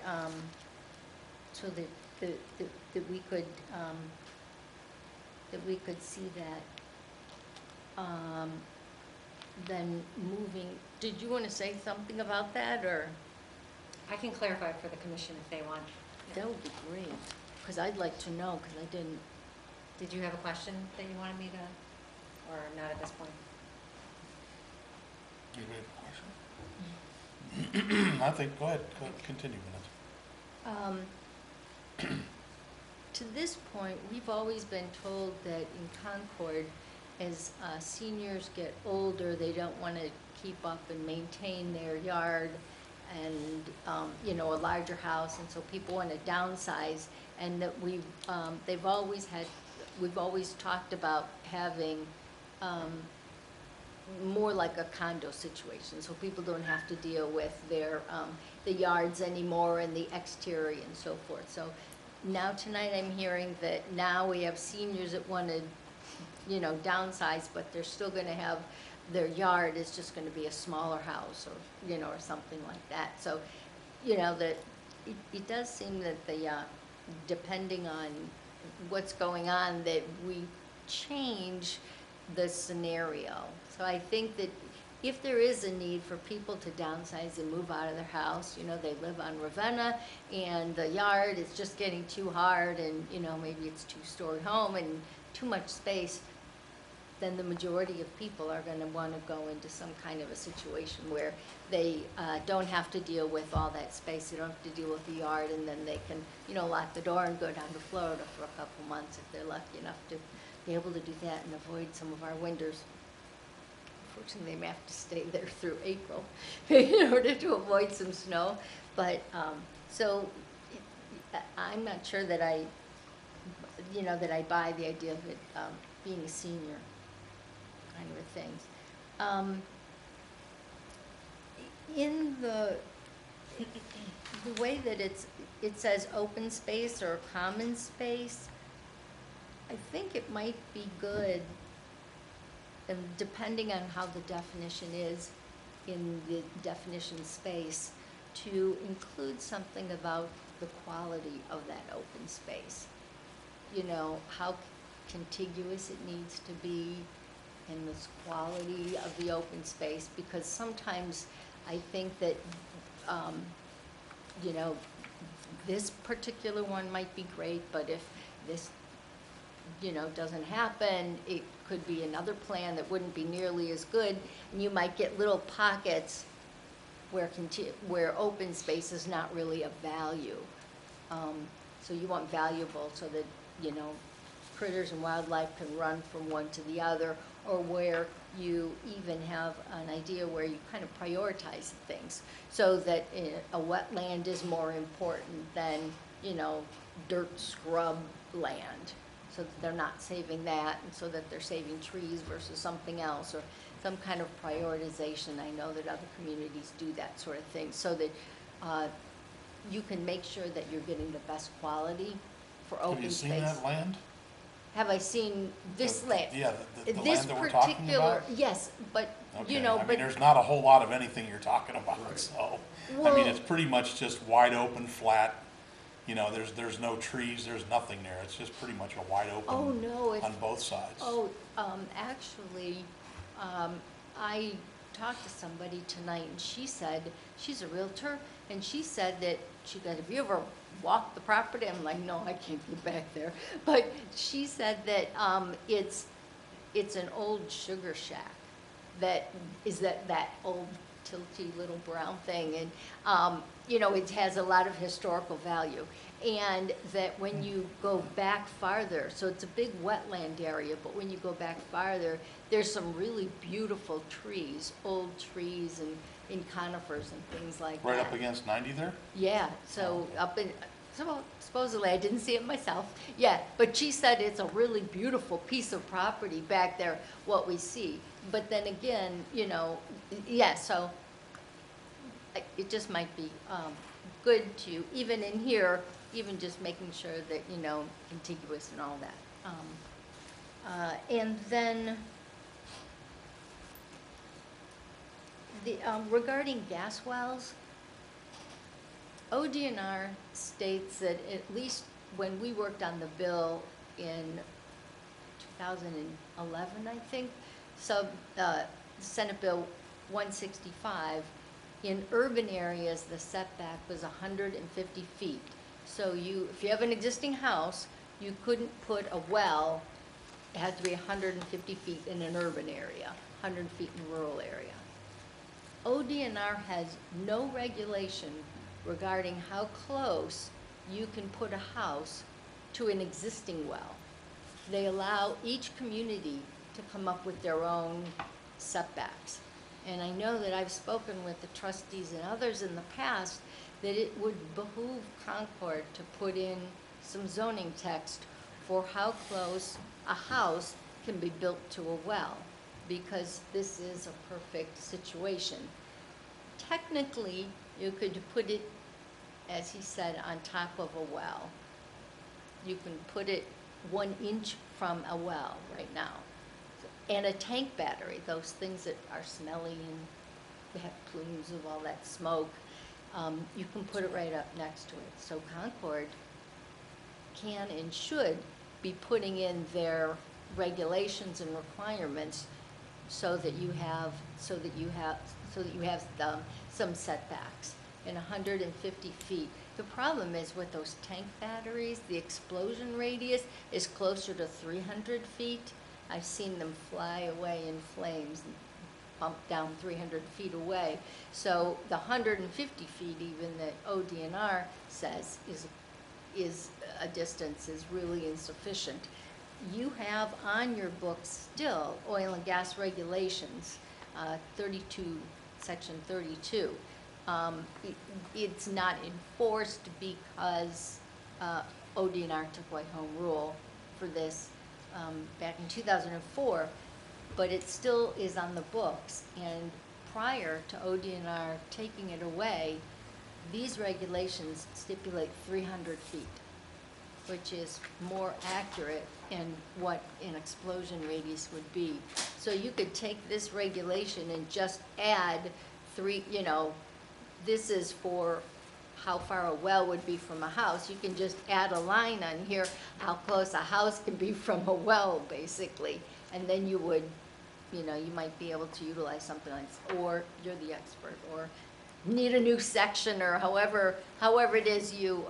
that we could, see that. Then moving, did you want to say something about that, or? I can clarify for the commission if they want. That would be great, because I'd like to know, because I didn't. Did you have a question that you wanted me to, or not at this point? Anybody have a question? I think, go ahead, continue, Vanessa. To this point, we've always been told that in Concord, as seniors get older, they don't want to keep up and maintain their yard and, a larger house, and so people want to downsize, and that we've always talked about having more like a condo situation, so people don't have to deal with their, the yards anymore and the exterior and so forth. So now tonight I'm hearing that now we have seniors that want to, downsize, but they're still going to have, their yard is just going to be a smaller house, or, or something like that. So, that it does seem that the, depending on what's going on, that we change the scenario. So I think that if there is a need for people to downsize and move out of their house, they live on Ravenna and the yard is just getting too hard, and, maybe it's two-story home and too much space, then the majority of people are going to want to go into some kind of a situation where they don't have to deal with all that space. They don't have to deal with the yard, and then they can, lock the door and go down to Florida for a couple months if they're lucky enough to be able to do that and avoid some of our winters. Unfortunately, they may have to stay there through April in order to avoid some snow. But so I'm not sure that I, that I buy the idea of it being a senior kind of a thing. In the way that it says open space or common space, I think it might be good, and depending on how the definition is in the definition space, to include something about the quality of that open space. How contiguous it needs to be, and this quality of the open space, because sometimes I think that, this particular one might be great, but if this, doesn't happen, it could be another plan that wouldn't be nearly as good, and you might get little pockets where open space is not really of value. So you want valuable so that, critters and wildlife can run from one to the other, or where you even have an idea where you kind of prioritize things, so that a wetland is more important than, dirt scrub land, so that they're not saving that, and so that they're saving trees versus something else, or some kind of prioritization. I know that other communities do that sort of thing, so that you can make sure that you're getting the best quality for open space. Have you seen that land? Have I seen this land? Yeah, the This land that we're talking particular- about? Yes, but, Okay, but. there's not a whole lot of anything you're talking about, so. Well- It's pretty much just wide open, flat, there's no trees, there's nothing there. It's just pretty much a wide open. Oh, no, it's. On both sides. Oh, actually, I talked to somebody tonight, and she said, she's a realtor, and she said that she got, have you ever walked the property? I'm like, no, I can't get back there. But she said that it's an old sugar shack that is that old tilty little brown thing, and it has a lot of historical value, and that when you go back farther, so it's a big wetland area, but when you go back farther, there's some really beautiful trees, old trees and conifers and things like that. Right up against 90 there? Yeah, so up in, so supposedly, I didn't see it myself, yeah, but she said it's a really beautiful piece of property back there, what we see. But then again, yeah, so it just might be good to, even in here, even just making sure that, you know, contiguous and all that. And then, regarding gas wells, ODNR states that at least when we worked on the bill in 2011, I think, Senate Bill 165, in urban areas, the setback was 150 feet. So if you have an existing house, you couldn't put a well, it had to be 150 feet in an urban area, 100 feet in a rural area. ODNR has no regulation regarding how close you can put a house to an existing well. They allow each community to come up with their own setbacks. And I know that I've spoken with the trustees and others in the past that it would behoove Concord to put in some zoning text for how close a house can be built to a well, because this is a perfect situation. Technically, you could put it, as he said, on top of a well. You can put it 1 inch from a well right now. And a tank battery, those things that are smelly and have plumes of all that smoke, you can put it right up next to it. So Concord can and should be putting in their regulations and requirements so that you have some setbacks in 150 feet. The problem is with those tank batteries, the explosion radius is closer to 300 feet. I've seen them fly away in flames and bump down 300 feet away. So the 150 feet even that ODNR says is a distance is really insufficient. You have on your books still oil and gas regulations, 32, section 32. It's not enforced because ODNR took away home rule for this back in 2004, but it still is on the books. And prior to ODNR taking it away, these regulations stipulate 300 feet, which is more accurate in what an explosion radius would be. So you could take this regulation and just add this is for how far a well would be from a house. You can just add a line on here, how close a house can be from a well, basically. And then you would, you might be able to utilize something like this, or you're the expert, or need a new section, or however it is you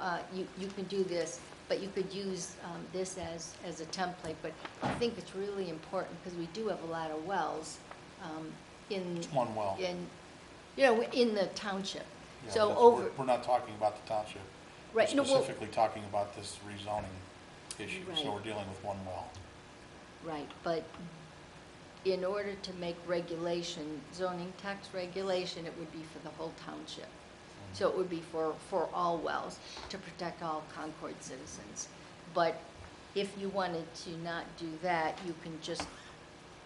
can do this. But you could use this as a template. But I think it's really important because we do have a lot of wells in It's one well. in the township. Yeah, So but we're not talking about the township. Right, We're no, well- specifically talking about this rezoning issue, Right. so we're dealing with one well. Right, but in order to make regulation, zoning tax regulation, it would be for the whole township. So it would be for all wells, to protect all Concord citizens. But if you wanted to not do that, you can just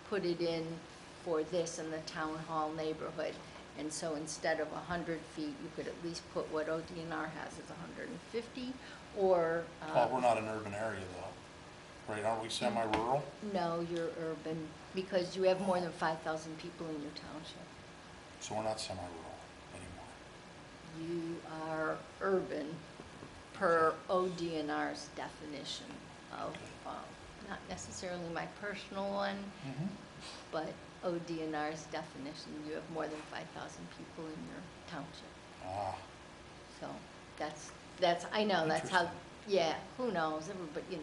put it in for this in the town hall neighborhood. And so instead of 100 feet, you could at least put what ODNR has as 150, or... Well, we're not an urban area though, right? Aren't we semi-rural? No, you're urban, because you have more than 5,000 people in your township. So we're not semi-rural anymore. You are urban per ODNR's definition of, not necessarily my personal one, but ODNR's definition. You have more than 5,000 people in your township. Ah, So that's I know, that's how, Interesting. yeah, who knows, everybody,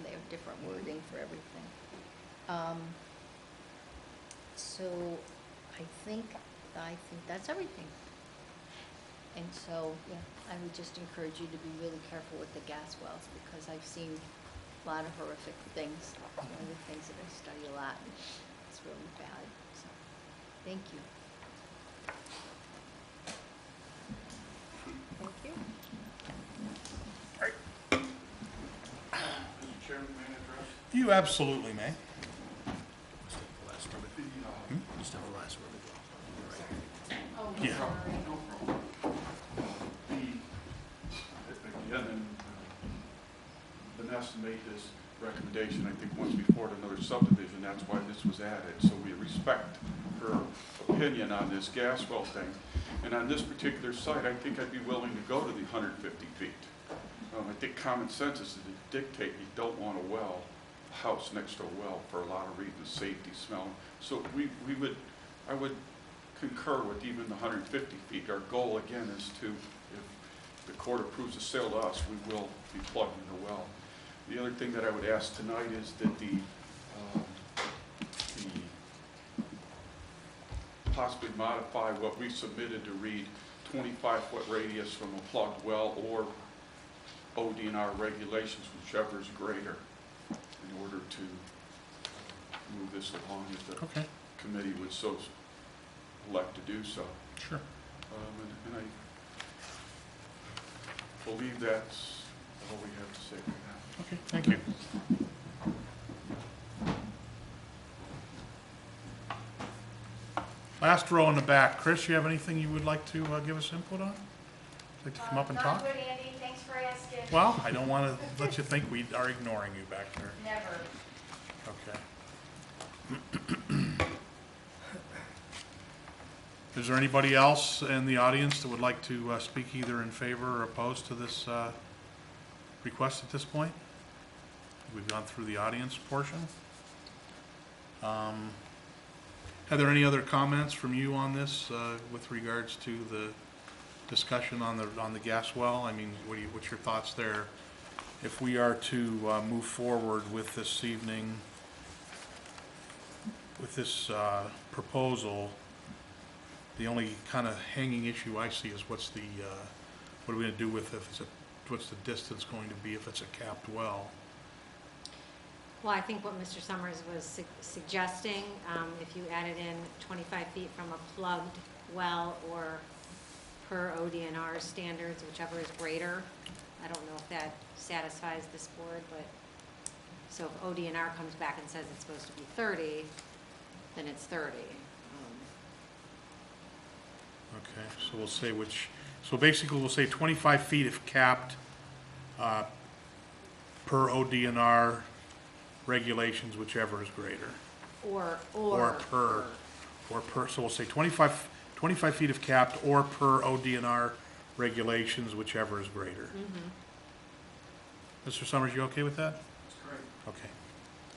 they have different wording for everything. So I think that's everything. And so, yeah, I would just encourage you to be really careful with the gas wells, because I've seen a lot of horrific things. It's one of the things that I study a lot, and it's really bad, so, thank you. Thank you. Mr. Chairman, may I address? you absolutely may. Just take the last word. Just have the last word. Yeah. No problem. Vanessa made this recommendation, I think, once before at another subdivision. That's why this was added. So we respect her opinion on this gas well thing. And on this particular site, I think I'd be willing to go to the 150 feet. I think common sense is to dictate you don't want a well, a house next to a well for a lot of reasons, safety, smell. So I would concur with even the 150 feet. Our goal, again, is to, if the court approves the sale to us, we will be plugging the well. The other thing that I would ask tonight is that the possibly modify what we submitted to read 25-foot radius from a plugged well or ODNR regulations, whichever is greater, in order to move this along if the Okay, committee would so elect to do so. sure. And I believe that's all we have to say for now. Okay, thank you. Last row in the back. Chris, you have anything you would like to give us input on? Like to come up and talk? Not good, Andy, thanks for asking. Well, I don't want to let you think we are ignoring you back there. Never. Okay. Is there anybody else in the audience that would like to speak either in favor or opposed to this request at this point? We've gone through the audience portion. Are there any other comments from you on this with regards to the discussion on the gas well? I mean, what's your thoughts there? If we are to move forward with this evening, with this proposal, the only kind of hanging issue I see is what are we going to do with it? What's the distance going to be if it's a capped well? Well, I think what Mr. Summers was suggesting, if you added in 25 feet from a plugged well or per ODNR standards, whichever is greater. I don't know if that satisfies this board, but, so if ODNR comes back and says it's supposed to be 30, then it's 30. Okay, so we'll say so basically we'll say 25 feet if capped per ODNR regulations, whichever is greater. Or per, so we'll say 25 feet if capped or per ODNR regulations, whichever is greater. Mr. Summers, you okay with that? That's great. Okay.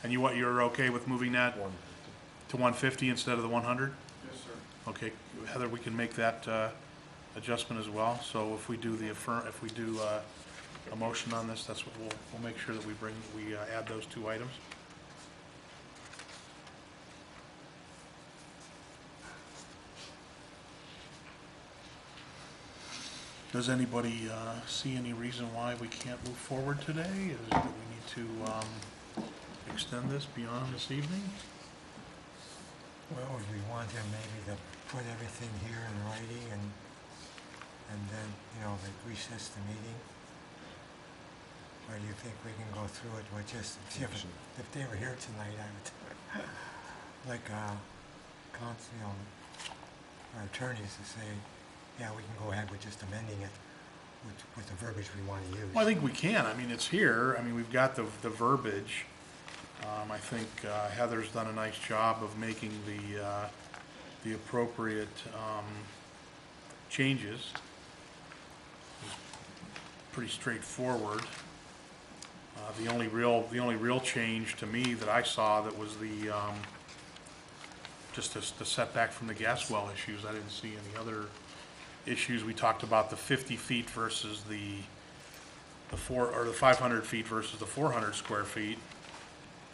And you're okay with moving that to 150 instead of the 100? Yes, sir. Okay, Heather, we can make that adjustment as well. So if we do a motion on this, that's what we'll make sure that we add those two items. Does anybody see any reason why we can't move forward today? Is it that we need to extend this beyond this evening? Well, we want them maybe to put everything here in writing and then, like recess the meeting? Or do you think we can go through it with just, if they were here tonight, I would, like, our attorneys to say, yeah, we can go ahead with just amending it with the verbiage we want to use. Well, I think we can. I mean, it's here. I mean, we've got the verbiage. I think Heather's done a nice job of making the appropriate changes. It's pretty straightforward. The only real change to me that I saw that was just the setback from the gas well issues. I didn't see any other issues. We talked about the 50 feet versus the 500 feet versus the 400 square feet.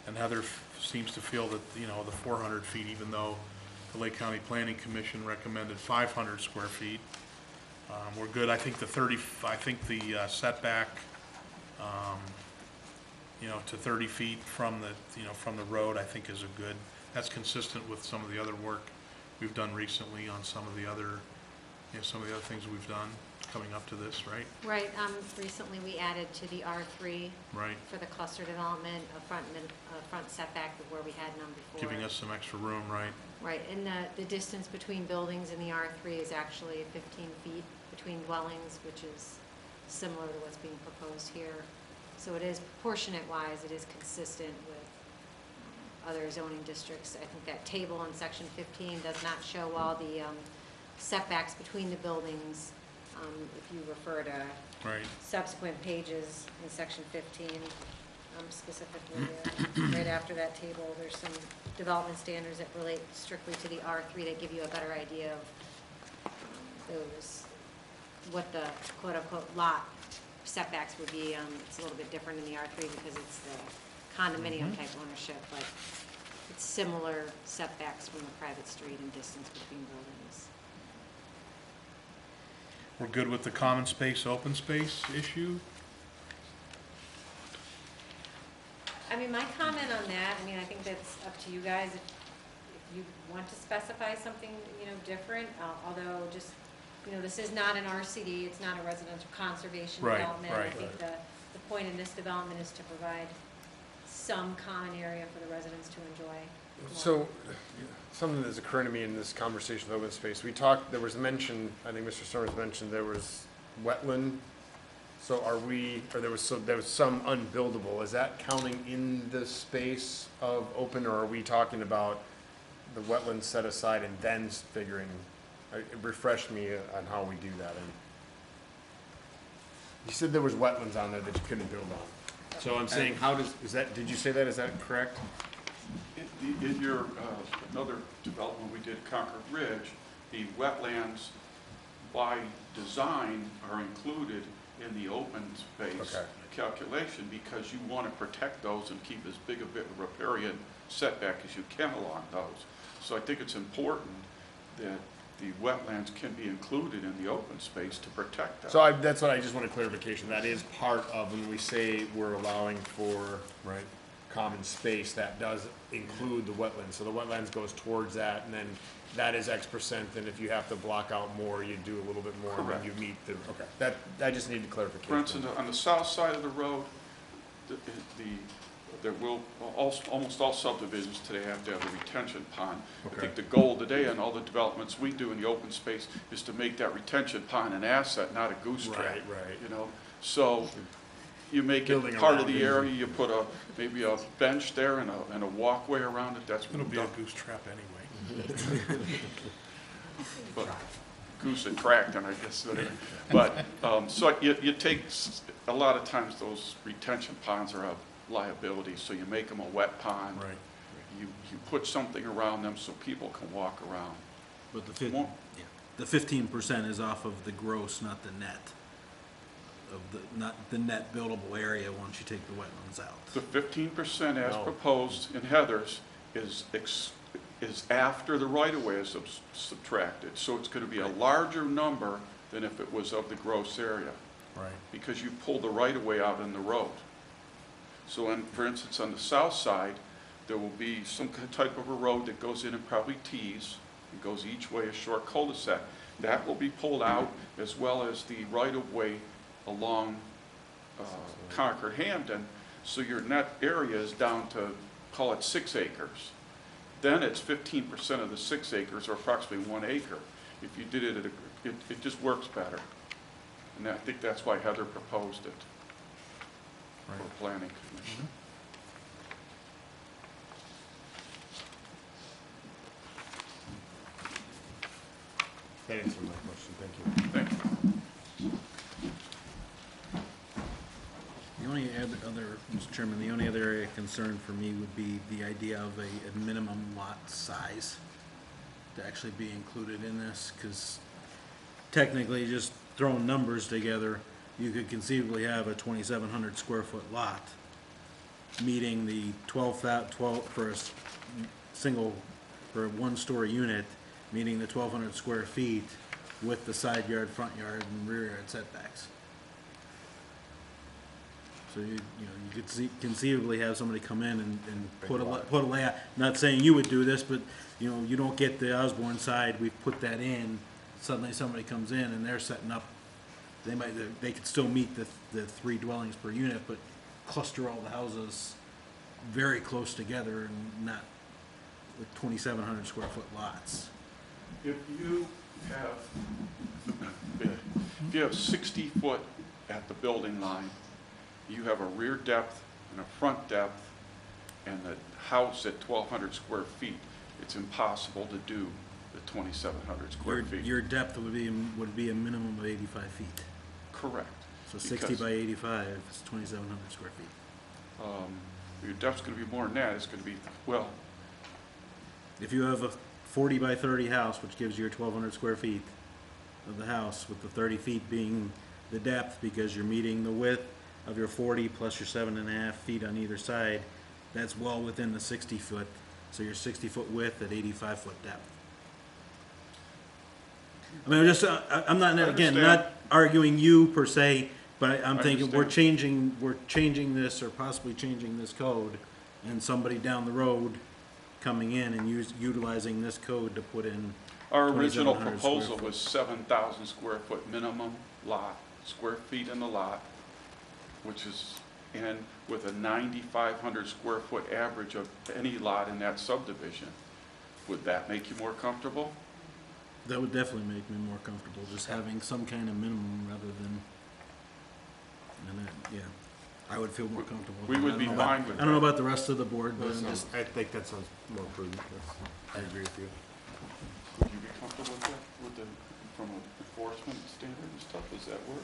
And Heather seems to feel that, the 400 feet, even though the Lake County Planning Commission recommended 500 square feet, we're good. I think the setback, to 30 feet from the road, I think is that's consistent with some of the other work we've done recently on some of the other things we've done coming up to this, right? Right, recently we added to the R3 Right. for the cluster development, a front setback of where we had none before. Giving us some extra room, right? Right, and the distance between buildings in the R3 is actually 15 feet between dwellings, which is similar to what's being proposed here. So it is proportionate-wise, it is consistent with other zoning districts. I think that table in section 15 does not show all the setbacks between the buildings. If you refer to Right. subsequent pages in section 15, specifically, right after that table, there's some development standards that relate strictly to the R3 that give you a better idea of those, what the quote-unquote lot setbacks would be. It's a little bit different in the R3 because it's the condominium type ownership, but it's similar setbacks from the private street and distance between buildings. We're good with the common space, open space issue? I mean, my comment on that, I mean, I think that's up to you guys. If you want to specify something, different, although just, this is not an RCD, it's not a residential conservation Right, development. right. I think the point in this development is to provide some common area for the residents to enjoy. So, something that's occurring to me in this conversation with open space, there was mention, I think Mr. Summers mentioned there was wetland. So there was some unbuildable. Is that counting in the space of open, or are we talking about the wetlands set aside and then figuring, refresh me on how we do that? And you said there was wetlands on there that you couldn't build on. So I'm saying, did you say that, is that correct? In your, another development we did, Concord Ridge, the wetlands by design are included in the open space Okay. calculation because you want to protect those and keep as big a bit of riparian setback as you can along those. So I think it's important that the wetlands can be included in the open space to protect them. So that's what I just wanted clarification. That is part of when we say we're allowing for Right. common space, that does include the wetlands. So the wetlands goes towards that, and then that is X%, and if you have to block out more, you do a little bit more, and then Correct. you meet the, okay. That, I just needed clarification. For instance, on the south side of the road, there will, almost all subdivisions today have to have a retention pond. I Okay. think the goal today on all the developments we do in the open space is to make that retention pond an asset, not a goose trap. Right. So you make Building it part of around the it. area, you put maybe a bench there and a walkway around it, that's what It'll we've be a done. goose trap anyway. But goose attract, and I guess, whatever. But, so you take, a lot of times those retention ponds are a liability, so you make them a wet pond. Right. You put something around them so people can walk around. But Won't- the 15% is off of the gross, not the net, not the net buildable area once you take the wetlands out. The 15% as No. proposed in Heather's is after the right-of-way is subtracted. So it's going to be a larger number than if it was of the gross area, Right. because you pull the right-of-way out in the road. So for instance, on the south side, there will be some type of a road that goes in and probably tees. It goes each way, a short cul-de-sac. That will be pulled out, as well as the right-of-way along Concord Hampton. So your net area is down to, call it 6 acres. Then it's 15% of the 6 acres, or approximately 1 acre. If you did it, it just works better. And I think that's why Heather proposed it for Right. planning commission. That answered my question, thank you. Thank you. The only other, Mr. Chairman, the only other area of concern for me would be the idea of a minimum lot size to actually be included in this, because technically, just throwing numbers together, you could conceivably have a 2,700 square foot lot meeting the 12 for a for a one-story unit, meeting the 1,200 square feet with the side yard, front yard, and rear yard setbacks. So you could conceivably have somebody come in and put a layout, not saying you would do this, but, you don't get the Osborne side, we've put that in, suddenly somebody comes in and they're setting up, they could still meet the 3 dwellings per unit, but cluster all the houses very close together and not with 2,700 square foot lots. If you have 60 foot at the building line, you have a rear depth and a front depth, and the house at 1,200 square feet, it's impossible to do the 2,700 square feet. Your depth would be a minimum of 85 feet. Correct. So 60 Because, by 85 is 2,700 square feet. Your depth's gonna be more than that, it's gonna be, well, If you have a 40 by 30 house, which gives you your 1,200 square feet of the house, with the 30 feet being the depth, because you're meeting the width of your 40 plus your 7.5 feet on either side, that's well within the 60 foot. So your 60-foot width at 85-foot depth. I mean, I'm not, again, understand. not arguing you per se, but I'm I thinking understand. we're changing this or possibly changing this code, and somebody down the road coming in and utilizing this code to put in our original 2,700 square proposal foot. was 7,000 square foot minimum lot, square feet in the lot, which is, and with a 9,500 square foot average of any lot in that subdivision. Would that make you more comfortable? That would definitely make me more comfortable, just having some kind of minimum rather than, and that, yeah, I would feel more comfortable. We would I don't be know about- fine with I don't know that. about the rest of the board, but I'm just, I think that sounds more prudent. I agree with you. Would you be comfortable with that, from an enforcement standard and stuff, does that work?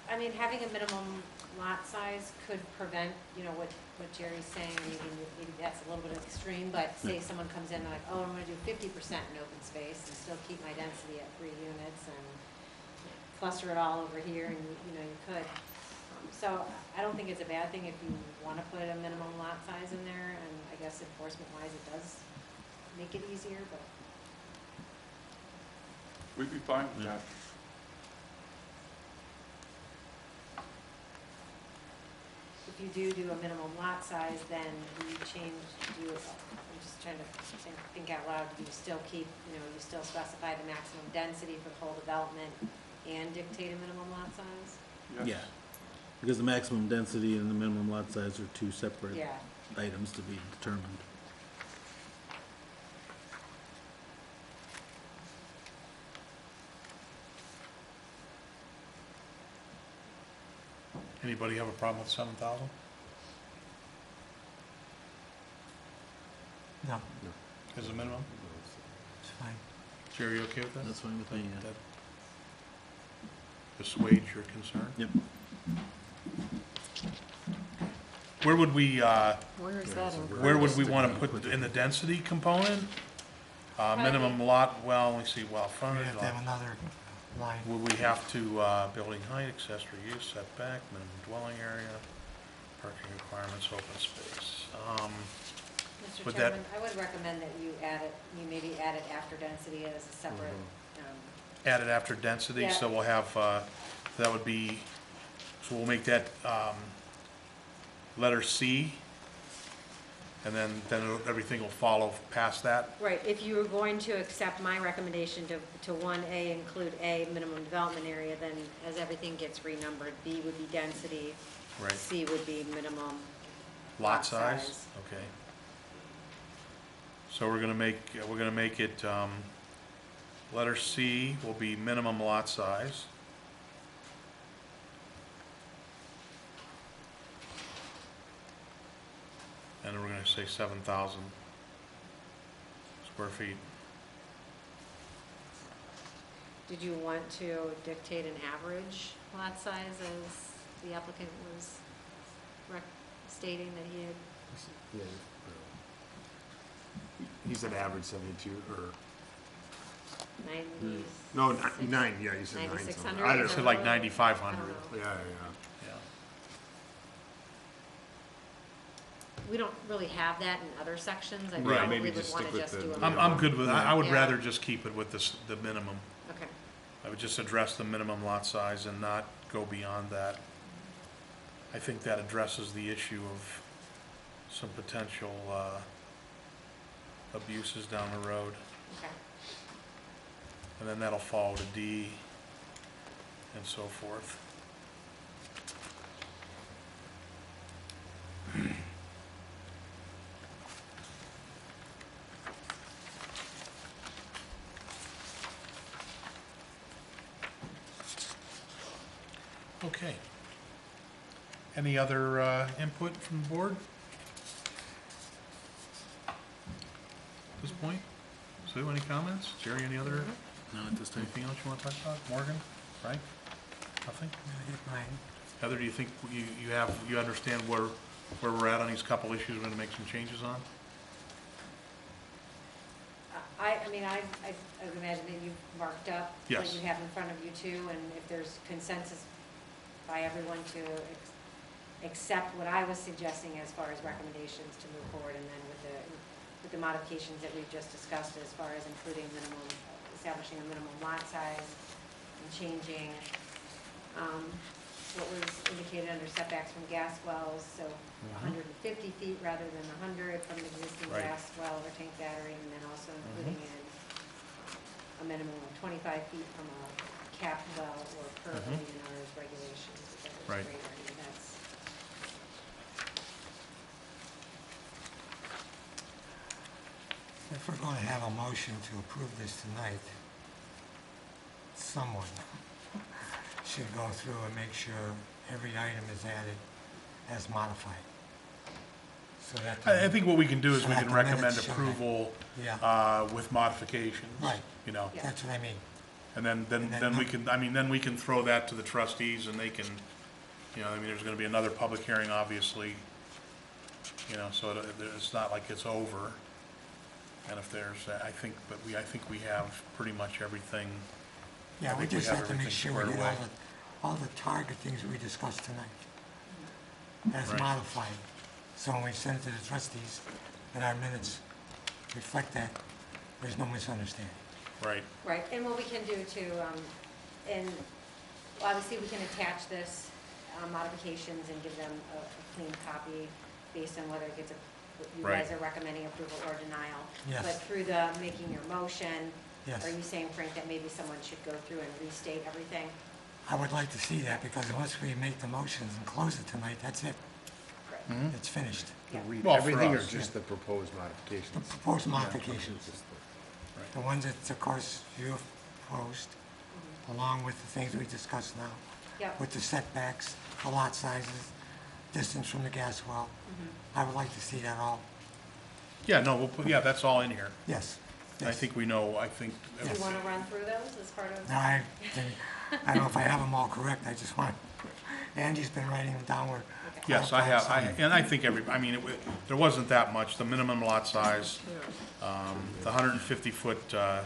I mean, having a minimum lot size could prevent, what Jerry's saying, maybe that's a little bit extreme, but say someone comes in and like, oh, I'm gonna do 50% in open space and still keep my density at 3 units and cluster it all over here, and, you could. So I don't think it's a bad thing if you wanna put a minimum lot size in there, and I guess enforcement-wise, it does make it easier, but. We'd be fine with Yeah. that. If you do a minimum lot size, then I'm just trying to think out loud, do you still keep, you still specify the maximum density for the whole development and dictate a minimum lot size? Yes. yeah. Because the maximum density and the minimum lot size are two separate Yeah, items to be determined. Anybody have a problem with 7,000? No, As a minimum? it's fine. Jerry, you okay with that? That's fine with me, yeah. That assuage your concern? Yep. Where would we, Where is that in? where would we want to put in the density component? Minimum lot, well, let me see, well, We frontage, have to have another line. would we have to, building height, accessory use, setback, minimum dwelling area, parking requirements, open space? Mr. Would that- Chairman, I would recommend that you maybe add it after density as a separate, Added after density, so Yeah. we'll have, that would be, so we'll make that, letter C, and then everything will follow past that. right, if you were going to accept my recommendation to 1A, include A, minimum development area, then as everything gets renumbered, B would be density, Right. C would be minimum Lot size? Okay. So we're gonna make it, letter C will be minimum lot size. And we're gonna say 7,000 square feet. Did you want to dictate an average lot size as the applicant was stating that he had? Yeah. He said average 72, or, 90? no, 9, yeah, he said 9 something. 9,600? I don't So know. like I 9,500. don't know. Yeah, yeah. Yeah. We don't really have that in other sections. I Right. probably Maybe would just want stick to with just the do a I'm minimum. good with, I would Yeah. rather just keep it with the minimum. Okay. I would just address the minimum lot size and not go beyond that. I think that addresses the issue of some potential abuses down the road. Okay. And then that'll fall to D and so forth. Okay. Any other input from the board? At this point? Sue, any comments? Jerry, any other, No, at this time. anything else you want to talk about? Morgan? Frank? Nothing? I get mine. Heather, do you think you understand where we're at on these couple issues we're going to make some changes on? I mean, I would imagine that you've marked up what Yes. you have in front of you too, and if there's consensus by everyone to accept what I was suggesting as far as recommendations to move forward, and then with the modifications that we've just discussed as far as including establishing a minimum lot size and changing, what was indicated under setbacks from gas wells, so 150 feet rather than 100 from the existing Right. gas well or tank battery, and then also including in a minimum of 25 feet from a capped well or per ODNR's regulations, whichever is Right. greater. I mean, that's, If we're going to have a motion to approve this tonight, someone should go through and make sure every item is added as modified. So that. I think what we can do is So we at can the recommend minutes, sure. approval Yeah, with modifications. Right. You know, Yeah. that's what I mean. and then And then we no- can, I mean, then we can throw that to the trustees and they can, you know, I mean, there's gonna be another public hearing, obviously. You know, so it's not like it's over. And if there's, I think we have pretty much everything. Yeah, I we think we just have have to make everything sure we squared get away. all the target things we discussed tonight as Right. modified. So when we send it to the trustees, and our minutes reflect that, there's no misunderstanding. Right, right, and what we can do too, and well, obviously we can attach this modifications and give them a clean copy based on whether it gets, you Right. guys are recommending approval or denial. Yes. But through the making your motion, Yes. are you saying, Frank, that maybe someone should go through and restate everything? I would like to see that, because once we make the motions and close it tonight, that's it. Right. It's finished. Yeah. Read Well, for everything or us, just the proposed The modifications? proposed modifications, Just the- the ones that, of course, you have proposed, along with the things we discussed now, Yep. with the setbacks, the lot sizes, distance from the gas well. I would like to see that all, yeah, no, we'll put, yeah, that's all in here. yes. I yes. think we know, I think. Do you want to run through those as part of? No, I don't know if I have them all correct, I just want, Andy's been writing them down where. Yes, I have, and I think I mean, there wasn't that much, the minimum lot size, the 150-foot gas well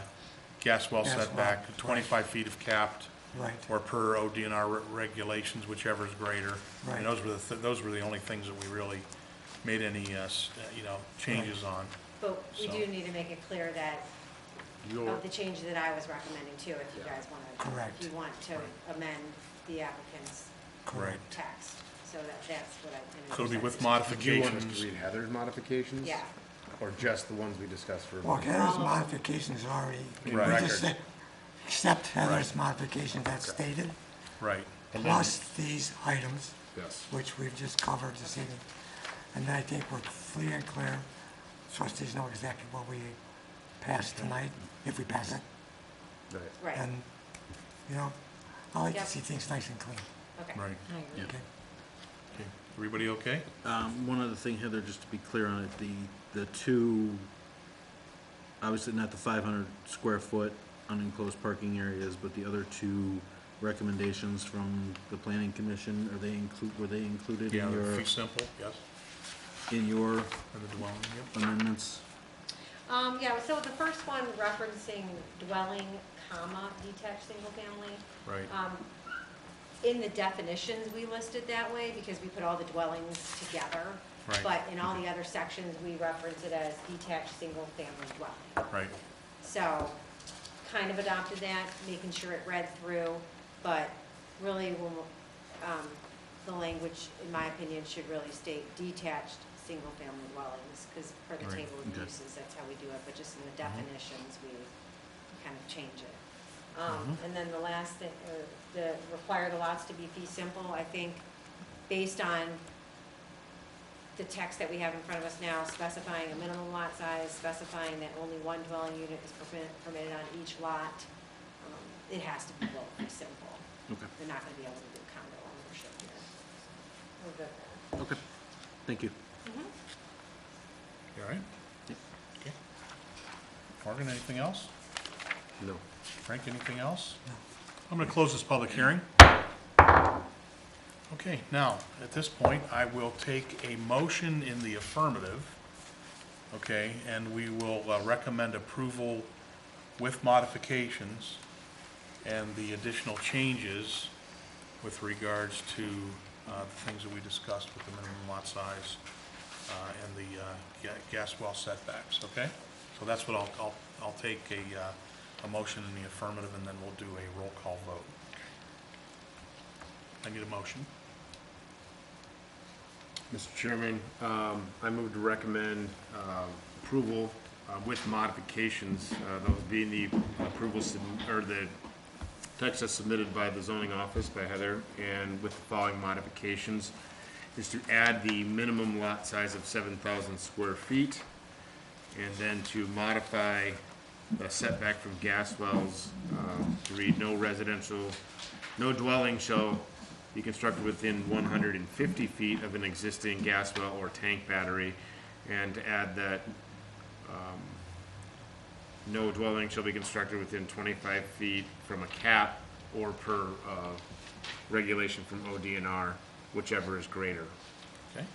Gas well, setback, right. 25 feet of capped, Right, or per ODNR regulations, whichever is greater. I mean, Right. those were the only things that we really made any, you know, changes on. But we So- do need to make it clear that, Your, of the changes that I was recommending too, if you guys want to. Correct. If you want to amend the applicant's correct. text, so that's what I. so it'll be with Did you want us modifications. to read Heather's modifications? Yeah. Or just the ones we discussed for? Well, Heather's modifications are already, we Right. just said, accept Heather's Right. modifications as stated, Right, plus these items, Yes. which we've just covered this evening. And then I think we're free and clear, trustees know exactly what we passed tonight, if we pass it. Right. Right, And, you know, I like to Yep. see things nice and clean, okay. right. Yeah. okay? Okay. Everybody okay? One other thing, Heather, just to be clear on it, the two, obviously not the 500 square foot unenclosed parking areas, but the other two recommendations from the planning commission, were they included Yeah, in they're your, fee simple, yes, in your and the dwelling, yep. amendments? Yeah, so the first one referencing dwelling, comma, detached single family. Right, In the definitions, we listed that way because we put all the dwellings together. Right. But in all the other sections, we reference it as detached single-family dwelling. right, So, kind of adopted that, making sure it read through, but really, the language, in my opinion, should really state detached single-family dwellings, because per the Right. table of Okay. uses, that's how we do it, but just in the definitions, we kind of change it. And then the last thing, the require the lots to be fee simple, I think, based on the text that we have in front of us now, specifying a minimum lot size, specifying that only one dwelling unit is permitted on each lot, it has to be both fee simple. Okay. They're not gonna be able to do condo ownership here. We're good. Okay, thank you. You all right? Okay. Morgan, anything else? No. Frank, anything else? I'm gonna close this public hearing. Okay, now, at this point, I will take a motion in the affirmative, okay, and we will recommend approval with modifications and the additional changes with regards to the things that we discussed with the minimum lot size and the gas well setbacks, okay? So that's what I'll take a motion in the affirmative, and then we'll do a roll call vote. I need a motion. Mr. Chairman, I move to recommend approval with modifications, those being the approval, or the text as submitted by the zoning office by Heather, and with the following modifications, is to add the minimum lot size of 7,000 square feet, and then to modify the setback from gas wells to read no dwelling shall be constructed within 150 feet of an existing gas well or tank battery, and to add that no dwelling shall be constructed within 25 feet from a cap or per regulation from ODNR, whichever is greater. Okay.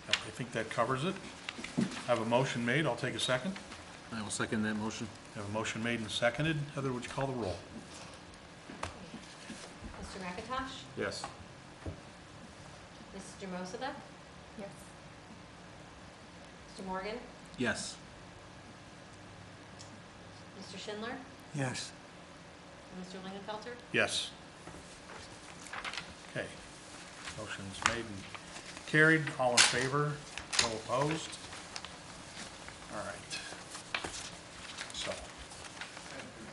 I think that covers it. I have a motion made. I'll take a second. I will second that motion. I have a motion made and seconded. Heather, would you call the roll? Mr. McIntosh? Yes. Mrs. Jamosada? Yes. Mr. Morgan? Yes. Mr. Schindler? Yes. And Mr. Lingenfelter? Yes. Okay. Motion's made and carried. All in favor? No opposed? All right. So,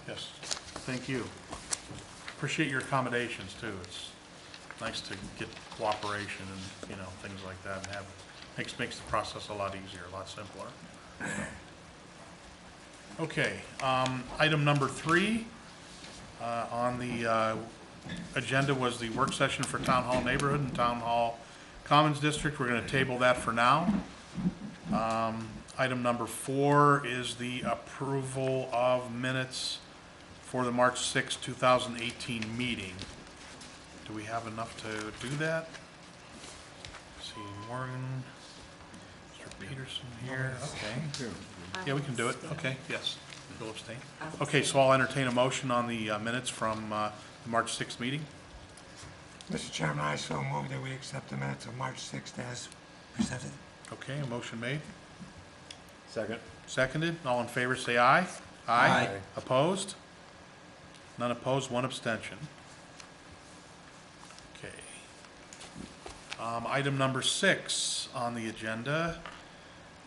yes, thank you. Appreciate your accommodations too. It's nice to get cooperation and, you know, things like that, and makes the process a lot easier, a lot simpler. Okay, item number 3 on the agenda was the work session for Town Hall Neighborhood and Town Hall Commons District. We're gonna table that for now. Item number 4 is the approval of minutes for the March 6, 2018 meeting. Do we have enough to do that? See, Morgan, Mr. Peterson here, okay. Yeah, we can do it, okay, yes. Bill abstain. Okay, so I'll entertain a motion on the minutes from the March 6th meeting. Mr. Chairman, I so move that we accept the minutes of March 6th as presented. Okay, a motion made, Second. seconded, all in favor say aye. Aye. Opposed? None opposed, one abstention. Okay. Item number 6 on the agenda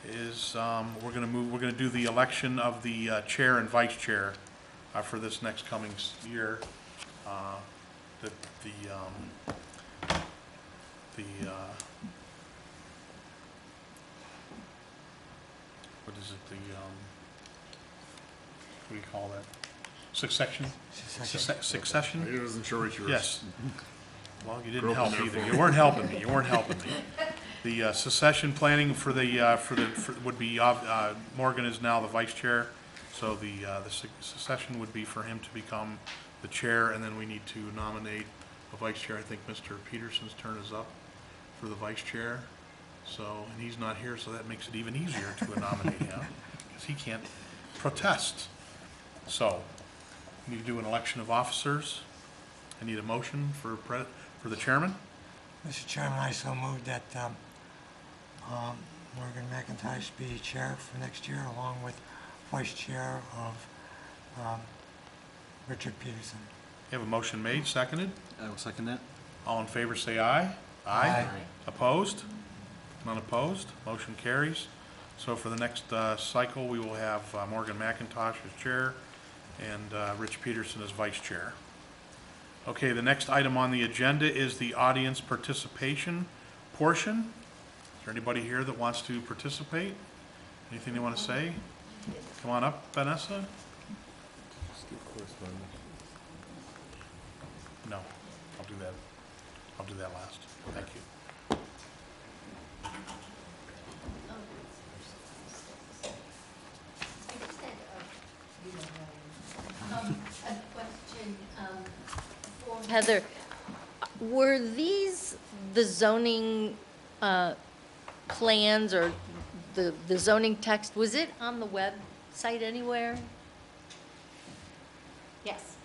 is, we're gonna do the election of the chair and vice chair for this next coming year. What is it, what do you call that? Succession? Succession? I wasn't sure what you were. Yes. Well, you didn't Groping help there either. for You me. weren't helping me. You weren't helping me. The succession planning for would be, Morgan is now the vice chair. So the succession would be for him to become the chair, and then we need to nominate a vice chair. I think Mr. Peterson's turn is up for the vice chair. So, and he's not here, so that makes it even easier to nominate him, because he can't protest. So, we need to do an election of officers. I need a motion for the chairman. Mr. Chairman, I so move that Morgan McIntosh be chair for next year, along with vice chair of Richard Peterson. You have a motion made, seconded. I will second that. All in favor say aye. Aye. Opposed? None opposed. Motion carries. So for the next cycle, we will have Morgan McIntosh as chair and Rich Peterson as vice chair. Okay, the next item on the agenda is the audience participation portion. Is there anybody here that wants to participate? Anything they want to say? Come on up, Vanessa. No, I'll do that. I'll do that last. Thank you. I just had a question for Heather. Were these the zoning plans or the zoning text, was it on the website anywhere? Yes.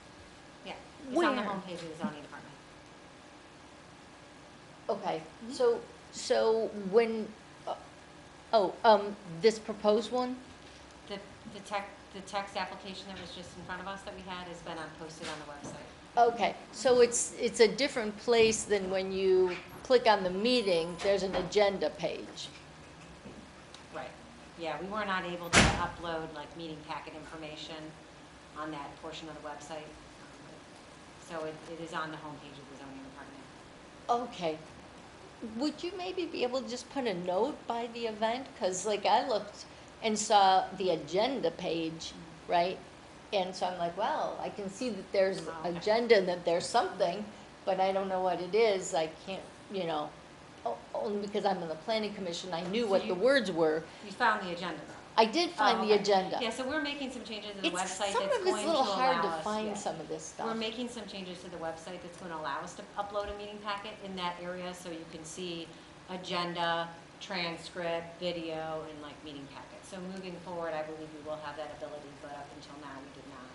Yeah, it's on the Where? homepage of the zoning department. Okay, so when, this proposed one? The text application that was just in front of us that we had has been posted on the website. Okay, so it's a different place than when you click on the meeting, there's an agenda page. Right. Yeah, we were not able to upload like meeting packet information on that portion of the website. So it is on the homepage of the zoning department. Okay. Would you maybe be able to just put a note by the event? Because like I looked and saw the agenda page, right? And so I'm like, well, I can see that there's Okay. agenda and that there's something, but I don't know what it is. I can't, only because I'm in the planning commission, I knew So what the you- words were. You found the agenda though? I did find Oh, the okay. agenda. Yeah, so we're making some changes to the It's, website some that's of going it's to a allow little hard to us- find yeah. some of this stuff. We're making some changes to the website that's going to allow us to upload a meeting packet in that area, so you can see agenda, transcript, video, and like meeting packet. So moving forward, I believe we will have that ability, but up until now, we did not.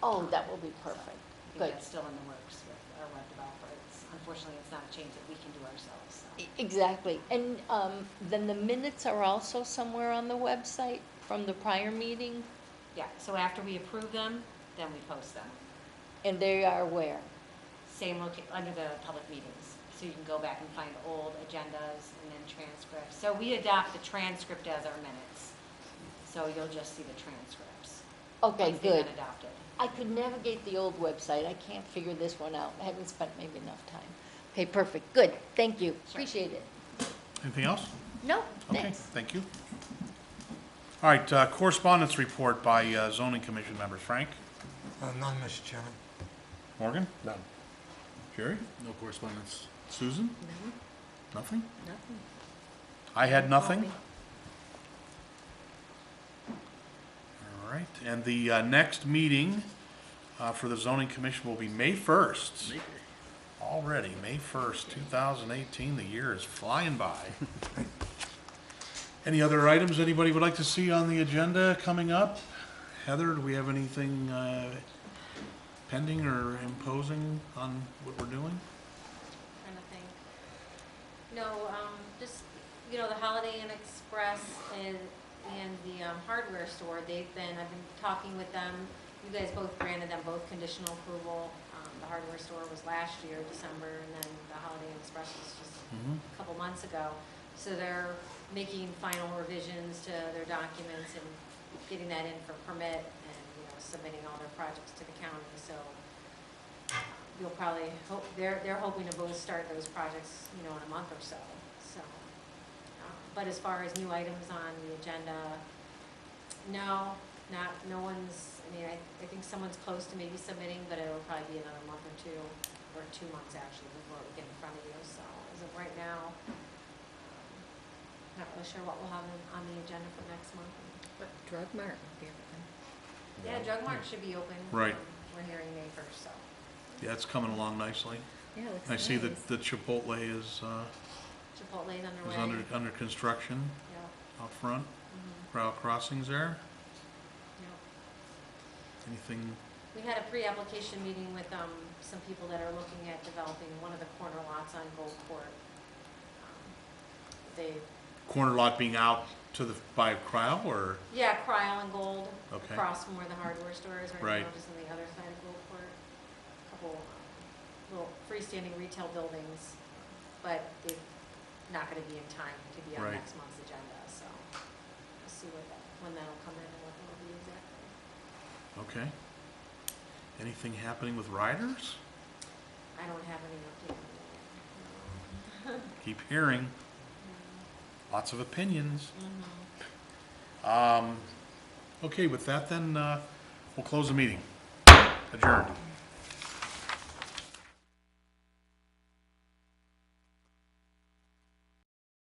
Oh, that will be perfect. I think Good. that's still in the works with our web developer. Unfortunately, it's not a change that we can do ourselves, so. Exactly. And then the minutes are also somewhere on the website from the prior meeting? Yeah, so after we approve them, then we post them. And they are where? Same under the public meetings. So you can go back and find old agendas and then transcripts. So we adopt the transcript as our minutes. So you'll just see the transcripts. Okay, once they've good. been adopted. I could navigate the old website. I can't figure this one out. I haven't spent maybe enough time. Okay, perfect. Good. Thank you. Sure. Appreciate it. Anything else? No, Okay, thanks. thank you. All right, correspondence report by zoning commission members. Frank? None, Mr. Chairman. Morgan? None. Jerry? No correspondence. Susan? No, Nothing? nothing. I had nothing. All right, and the next meeting for the zoning commission will be May 1st. Already, May 1st, 2018, the year is flying by. Any other items anybody would like to see on the agenda coming up? Heather, do we have anything pending or imposing on what we're doing? Trying to think. No, just, the Holiday Inn Express and the hardware store, I've been talking with them. You guys both granted them both conditional approval. The hardware store was last year, December, and then the Holiday Inn Express was just a couple months ago. So they're making final revisions to their documents and getting that in for permit and, submitting all their projects to the county. So you'll probably hope, they're hoping to both start those projects, in a month or so. So, but as far as new items on the agenda, no one's, I think someone's close to maybe submitting, but it'll probably be another month or 2 months actually before we get in front of you. So as of right now, not really sure what we'll have on the agenda for next month. But Drug Mart would be open. Yeah, Drug Mart should be open. Right. We're hearing May 1st, so. Yeah, it's coming along nicely. Yeah, it looks I see nice. that the Chipotle is Chipotle's underway. under construction Yeah, out front. mhm, Crowd crossings there. yeah. Anything, We had a pre-application meeting with some people that are looking at developing one of the corner lots on Gold Court. They, corner lot being out by Cryle or? yeah, Cryle and Gold, Okay. across from where the hardware store is right now, Right. just on the other side of Gold Court. Couple little freestanding retail buildings, but they're not gonna be in time to be on Right. next month's agenda, so we'll see when that'll come in and what that'll be exactly. Okay. Anything happening with riders? I don't have any update on that. Keep hearing, lots of opinions. Mhm. Okay, with that then, we'll close the meeting. Adjourned.